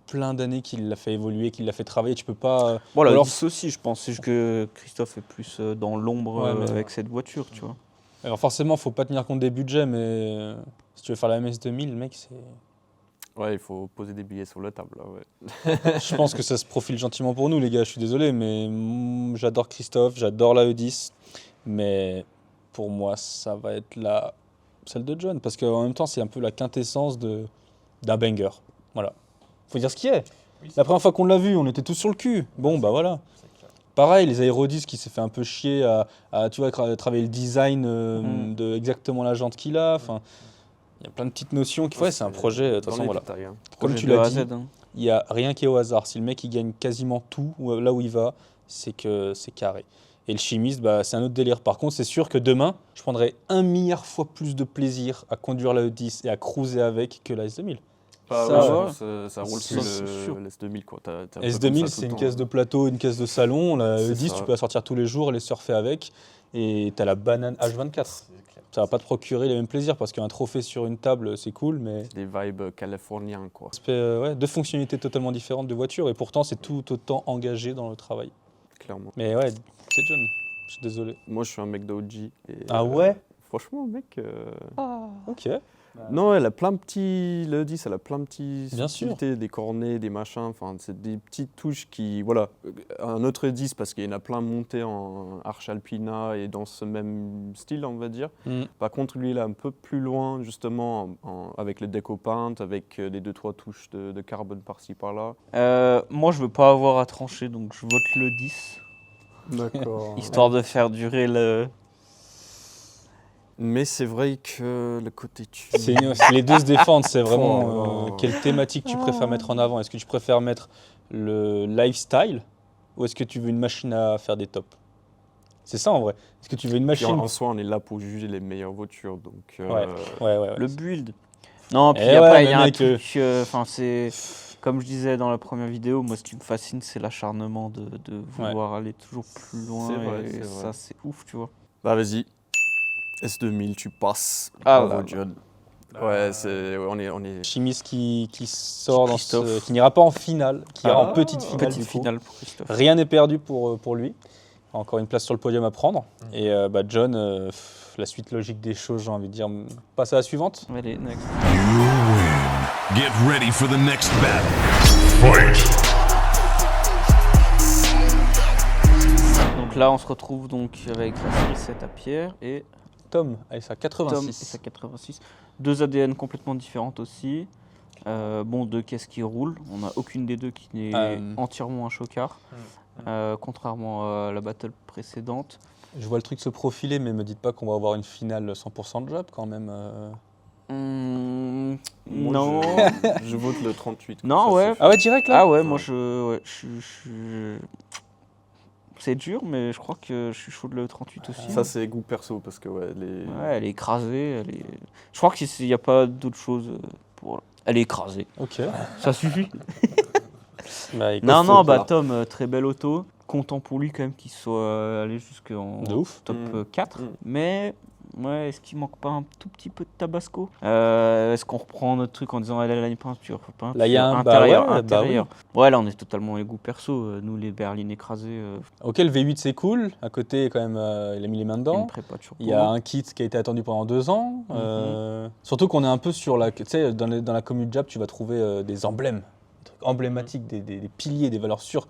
plein d'années qu'il l'a fait évoluer, qu'il l'a fait travailler. Tu peux pas. Bon, la ou alors- E10 aussi, je pense. C'est juste que Christophe est plus dans l'ombre Ouais, mais- avec cette voiture, tu vois. Alors forcément, faut pas tenir compte des budgets, mais si tu veux faire la MS2000, le mec, c'est. Ouais, il faut poser des billets sur la table. Là, ouais. Je pense que ça se profile gentiment pour nous, les gars. Je suis désolé, mais j'adore Christophe, j'adore la E10, mais pour moi, ça va être celle de John, parce qu'en même temps, c'est un peu la quintessence d'un banger. Voilà. Faut dire ce qui est. La première fois qu'on l'a vu, on était tous sur le cul. Bon, bah voilà. Pareil, les Aerodiscs qui s'est fait un peu chier à tu vois, travailler le design de exactement la jante qu'il a. Enfin, il y a plein de petites notions qu'il faut. Ouais, c'est un projet. De toute Dans façon, les voilà. détails, hein. Comme Projet tu de l'as A à dit, Z, hein. il n'y a rien qui est au hasard. Si le mec il gagne quasiment tout là où il va, c'est que c'est carré. Et le chimiste, bah, c'est un autre délire. Par contre, c'est sûr que demain, je prendrai 1 milliard fois plus de plaisir à conduire la E10 et à cruiser avec que la S2000. Bah, Ça, ouais, je ouais. pense, ça roule C'est sur sûr. le S2000. Quoi. T'as un peu comme S2000, ça tout c'est le une temps. caisse de plateau, une caisse de salon. La C'est E10, ça. tu peux la sortir tous les jours, les surfer avec. Et tu as la banane H24. Ça va pas te procurer les mêmes plaisirs parce qu'un trophée sur une table, c'est cool, mais Des vibes californiens, quoi. aspect, ouais, deux fonctionnalités totalement différentes de voiture. Et pourtant, c'est tout autant engagé dans le travail. Clairement. Mais ouais, c'est John. Je suis désolé. Moi, je suis un mec d'OG. et, Ah ouais. Franchement, mec. Ok. Non, elle a plein de petits. Le 10, elle a plein de petits. Bien sûr. subtilités, des cornets, des machins. Enfin, c'est des petites touches qui. Voilà. Un autre 10, parce qu'il y en a plein montés en Arch Alpina et dans ce même style, on va dire. Mm. Par contre, lui, il est un peu plus loin, justement, avec les déco peintes, avec les 2-3 touches de carbone par-ci, par-là. Moi, je veux pas avoir à trancher, donc je vote le 10. D'accord. Histoire de faire durer le... Mais c'est vrai que le côté Les deux se défendent, c'est vraiment Oh. quelle thématique tu préfères mettre en avant. Est-ce que tu préfères mettre le lifestyle ou est-ce que tu veux une machine à faire des tops? C'est ça en vrai. Est-ce que tu veux une Puis machine en soi, on est là pour juger les meilleures voitures. Donc, Ouais. Le build. Non, puis Eh après, ouais, il y a mais un mec, truc... Enfin, c'est... Comme je disais dans la première vidéo, moi, ce qui me fascine, c'est l'acharnement de vouloir aller toujours plus loin. C'est vrai, et c'est ça, vrai. c'est ouf, tu vois. Bah vas-y. S2000, tu passes. Ah Bravo, là John. Ouais, on est... chimiste qui sort dans Christophe. qui n'ira pas en finale, qui ira en petite finale. Petite du coup. finale pour Christophe. Rien n'est perdu pour lui. Encore une place sur le podium à prendre. Et bah, John, la suite logique des choses, j'ai envie de dire, passe à la suivante. Allez, next. You win. Get ready for the next battle. Fight. Donc là, on se retrouve donc avec la série 7 à Pierre et Tom, avec sa Tom et 86. sa 86. Deux ADN complètement différentes aussi. Bon, deux caisses qui roulent. On n'a aucune des deux qui n'est entièrement un chocard. Contrairement à la battle précédente. Je vois le truc se profiler, mais me dites pas qu'on va avoir une finale 100% de job quand même. Moi, Non. Je vote le 38. Non, ça, ouais. c'est Ah ouais, direct là Ah ouais, moi je c'est dur, mais je crois que je suis chaud de le 38 aussi. Ça, c'est goût perso, parce que ouais, Ouais, elle est écrasée. Je crois qu'il n'y a pas d'autre chose pour... Elle est écrasée. Ok. Ça suffit. Bah, écoute, Non, faut non, pas. bah Tom, très belle auto. Content pour lui quand même qu'il soit allé jusqu'en De ouf. top 4. Mm. Mais ouais, est-ce qu'il manque pas un tout petit peu de tabasco? Est-ce qu'on reprend notre truc en disant elle a la peinture, Là, il y a un- intérieur, bah ouais, bah intérieur. Ouais, là on est totalement égou perso. Nous les berlines écrasées, Ok, le V8 c'est cool. À côté, quand même, il a mis les mains une dedans. prépa de Il y a un kit qui a été attendu pendant 2 ans. Surtout qu'on est un peu sur la. Tu sais, dans la commune Jap, tu vas trouver des emblèmes, des trucs emblématiques, des piliers, des valeurs sûres.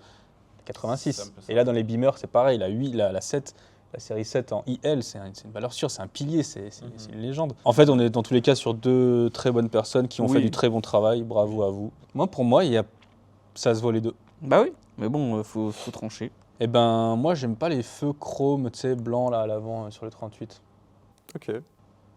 86. Et là, dans les Beamers, c'est pareil. La 8, la 7, la série 7 en IL, c'est une valeur sûre, c'est un pilier, c'est une légende. En fait, on est dans tous les cas sur 2 très bonnes personnes qui ont Oui. fait du très bon travail. Bravo à vous. Pour moi, ça se vaut les deux. Bah oui, mais bon, faut trancher. Eh ben, moi, j'aime pas les feux chromes, tu sais, blancs là à l'avant sur le 38. Ok.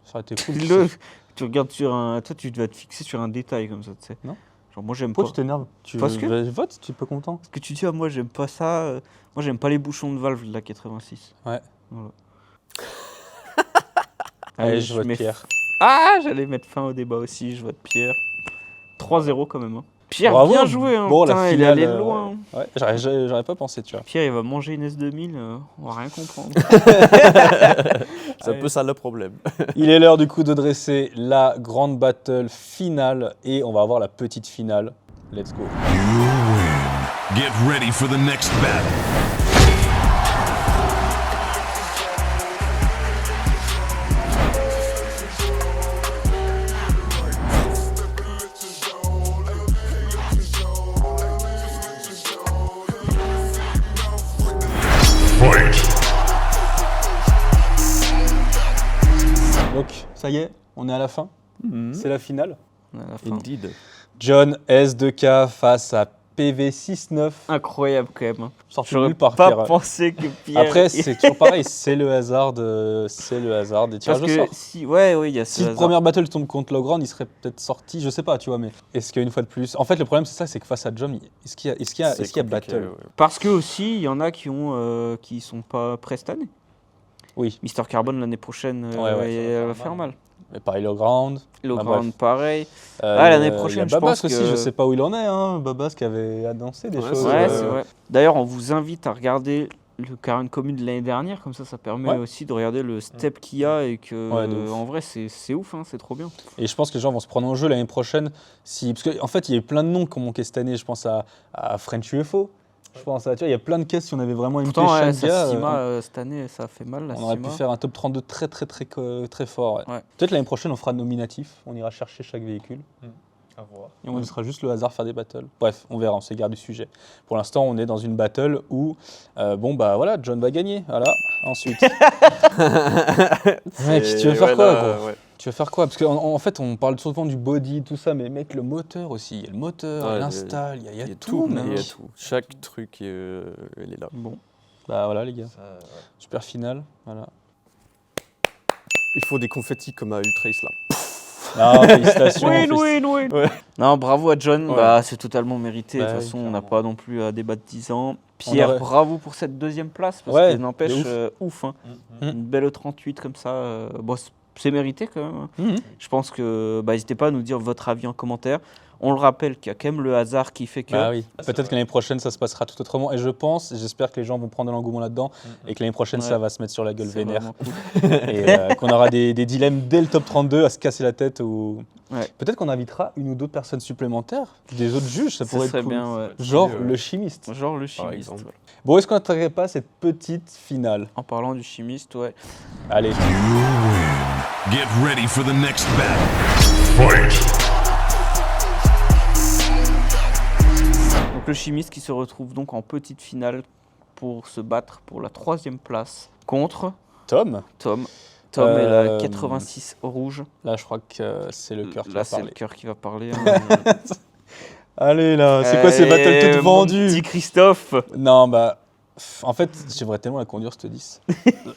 Ça aurait été cool. Tu regardes sur un. Toi, tu dois te fixer sur un détail comme ça, tu sais. Non. Genre, moi, j'aime pas. Pourquoi tu t'énerves? Parce que- Vote, tu es pas content. Parce que tu dis, ah, moi, j'aime pas ça. Moi, j'aime pas les bouchons de valve de la 86. Ouais. Voilà. Allez, je vote mets- Pierre. Ah, j'allais mettre fin au débat aussi, je vote Pierre. 3-0 quand même. Hein. Pierre, Bravo. bien joué. Hein. Bon, la Putain, il est finale, allé loin. Ouais, j'aurais pas pensé, tu vois. Pierre, il va manger une S2000, on va rien comprendre. C'est un peu ça le problème. Il est l'heure du coup de dresser la grande battle finale et on va avoir la petite finale. Let's go. You win. Get ready for the next battle. Fight. Donc, ça y est, on est à la fin. C'est la finale. On est à la fin. Indeed. John S2K face à PV69. Incroyable quand même. hein. Sorti de J'aurais nulle part, pas Pierre. pensé que Pierre. Après, c'est toujours pareil, c'est le hasard des tirages Parce au que sort. si, ouais, il y a ce Si le hasard. première battle tombe contre Logrand, il serait peut-être sorti, je sais pas, tu vois, mais est-ce qu'une fois de plus. En fait, le problème, c'est ça, c'est que face à John, est-ce qu'il y a, C'est compliqué, battle ouais. Parce que aussi, il y en a qui sont pas prêts cette année. Oui, Mister Carbone l'année prochaine, Ouais, elle va faire mal. mais pareil, Logrand. Le Bah, Grand, bref. pareil. Ah, l'année prochaine, je pense aussi, que- je sais pas où il en est, hein. Babas qui avait annoncé des Ouais, choses. Ouais, c'est c'est vrai. D'ailleurs, on vous invite à regarder le Karen Commune de l'année dernière, comme ça permet Ouais. aussi de regarder le step qu'il y a et que, Ouais, de ouf. en vrai, c'est ouf, hein, c'est trop bien. Et je pense que les gens vont se prendre en jeu l'année prochaine. Parce qu'en fait, il y a eu plein de noms qui ont manqué cette année. Je pense à French UFO. Je pense à, tu vois, il y a plein de caisses. Si on avait vraiment une Pourtant, ouais, chaque gars, sa Sima, cette année, ça a fait mal, la on aurait pu Sima. faire un top 32 très très fort. Ouais. Ouais. Peut-être l'année prochaine, on fera nominatif. On ira chercher chaque véhicule. À voir. Et on laissera juste le hasard faire des battles. Bref, on verra, on s'égare du sujet. Pour l'instant, on est dans une battle où, voilà, John va gagner. Voilà, ensuite. Mec, tu veux faire quoi, gros ouais. Tu vas faire quoi? Parce qu'en fait, on parle souvent du body, tout ça, mais mec, le moteur aussi. Il y a le moteur, Ouais, l'install, il y a Il y a tout, il y a mec. tout. Chaque truc, il est là. Bon. Bah voilà, les gars. Ça, ouais. Super finale. Voilà. Il faut des confettis comme à Ultrace là. Non, félicitations. Win, win, win. Ouais. Non, bravo à John, Ouais. bah, c'est totalement mérité. Bah de toute oui, façon, on n'a clairement. pas non plus à débattre 10 ans. Pierre, aurait- bravo pour cette deuxième place, parce Ouais, que n'empêche, de ouf. ouf. Hein. Mm. Une belle 38 comme ça, bon, c'est mérité quand même. hein. Mhm. Je pense que, n'hésitez pas à nous dire votre avis en commentaire. On le rappelle qu'il y a quand même le hasard qui fait que. Bah oui. Peut-être que l'année prochaine, ça se passera tout autrement. Et je pense, j'espère que les gens vont prendre de l'engouement là-dedans et que l'année prochaine, Ouais. ça va se mettre sur la gueule c'est vénère. vraiment cool. Et qu'on aura des dilemmes dès le top 32 à se casser la tête. Ou... Ouais. Peut-être qu'on invitera une ou d'autres personnes supplémentaires, des autres juges, ça Ça pourrait serait être cool. bien, ouais. Genre Ouais. le chimiste. Genre le Par chimiste. exemple. ouais. Bon, est-ce qu'on n'attaquerait pas cette petite finale? En parlant du chimiste, ouais. Allez. You win. Get ready for the next battle. Fight. Donc le chimiste qui se retrouve donc en petite finale pour se battre pour la 3e place contre Tom, Tom. Tom est la Euh, 86 rouge. là, je crois que c'est le cœur qui Là, va c'est le parler. cœur qui va parler. hein. Allez là, c'est quoi ces battles toutes mon vendues? Petit Christophe. Non, bah. En fait, j'aimerais tellement la conduire, cette 10.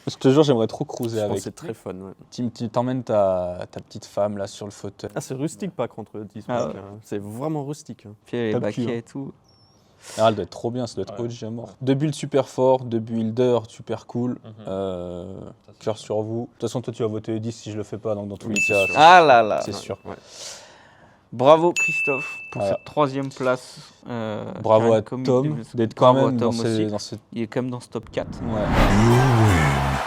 Je te jure, j'aimerais trop cruiser Je pense avec. que c'est très fun. Ouais. Tu t'emmènes ta petite femme là sur le fauteuil. Ah, c'est rustique pas contre le 10. Ah mec, ouais. hein. C'est vraiment rustique. hein. Puis les Top baquets cul, hein. et tout. Ah, elle doit être trop bien, ça doit être Ouais. OG à mort. Deux builds super forts, deux builders super cool. Cœur sur vous. De toute façon, toi, tu vas voter 10 si je le fais pas, donc dans tous Oui, les c'est cas, sûr. Ah là là. c'est sûr. Ouais. Bravo Christophe pour Voilà. cette 3e place. Bravo à Karine Comics Tom 2005. d'être quand Bravo à même Tom dans aussi. ce... Il est quand même dans ce top 4. Ouais. You win.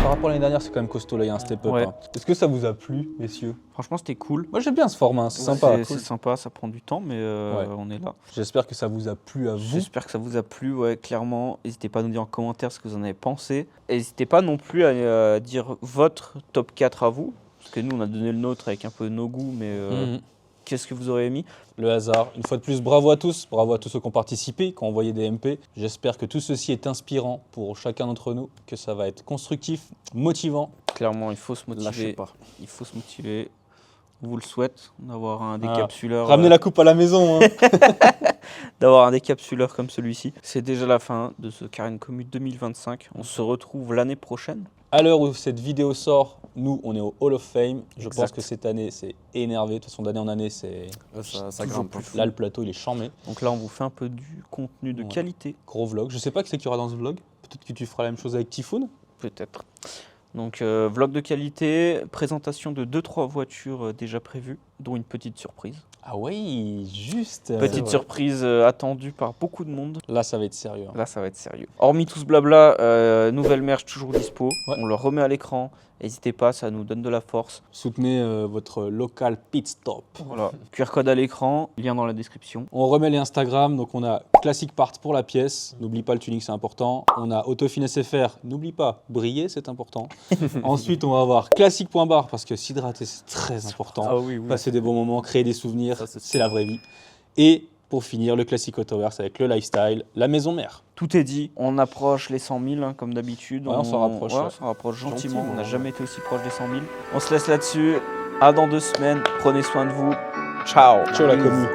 Par rapport à l'année dernière, c'est quand même costaud, là, il y a un step-up. Ouais. Hein. Est-ce que ça vous a plu, messieurs? Franchement, c'était cool. Moi, j'aime bien ce format, c'est sympa. C'est sympa, ça prend du temps, mais Ouais. on est là. J'espère que ça vous a plu à vous. J'espère que ça vous a plu, ouais, clairement. N'hésitez pas à nous dire en commentaire ce que vous en avez pensé. N'hésitez pas non plus à dire votre top 4 à vous. Parce que nous, on a donné le nôtre avec un peu nos goûts, mais Mhm. qu'est-ce que vous auriez mis? Le hasard. Une fois de plus, bravo à tous ceux qui ont participé, qui ont envoyé des MP. J'espère que tout ceci est inspirant pour chacun d'entre nous, que ça va être constructif, motivant. Clairement, il faut se Lâchez motiver. pas. Il faut se motiver. On vous le souhaite, d'avoir un Ah. décapsuleur. Ramenez la coupe à la maison. Hein. D'avoir un décapsuleur comme celui-ci. C'est déjà la fin de ce Karine Commute 2025. On se retrouve l'année prochaine. À l'heure où cette vidéo sort, nous, on est au Hall of Fame. Je Exact. pense que cette année, c'est énervé. De toute façon, d'année en année, c'est... Ça grimpe. hein. Là, le plateau, il est charmé. Donc là, on vous fait un peu du contenu de Ouais. qualité, Gros vlog. Je sais pas qui c'est qu'il y aura dans ce vlog. Peut-être que tu feras la même chose avec Typhoon. peut-être. Donc, vlog de qualité, présentation de 2-3 voitures déjà prévues, dont une petite surprise. Ah oui, juste. Petite surprise attendue par beaucoup de monde. Là, ça va être sérieux. Hein. Là, ça va être sérieux. Hormis tout ce blabla, nouvelle merch toujours dispo. Ouais. On le remet à l'écran. N'hésitez pas, ça nous donne de la force. Soutenez votre local pit stop. Voilà. QR code à l'écran, lien dans la description. On remet les Instagram, donc on a Classic Part pour la pièce, n'oublie pas le tuning, c'est important. On a Autofinesse FR, n'oublie pas, briller, c'est important. Ensuite, on va avoir Classic.bar, parce que s'hydrater, c'est très important. oui, oui. Passer des bons moments, créer des souvenirs, Ça, c'est c'est la vraie vie. Et pour finir, le Classic Autoverse avec le lifestyle, la maison mère. Tout est dit. On approche les 100 000 hein, comme d'habitude. Ouais, on s'en rapproche, ouais, ouais. on s'en rapproche gentiment. Gentiment, On n'a ouais. jamais été aussi proche des 100 000. On se laisse là-dessus. À dans 2 semaines. Prenez soin de vous. Ciao. Ciao la commu.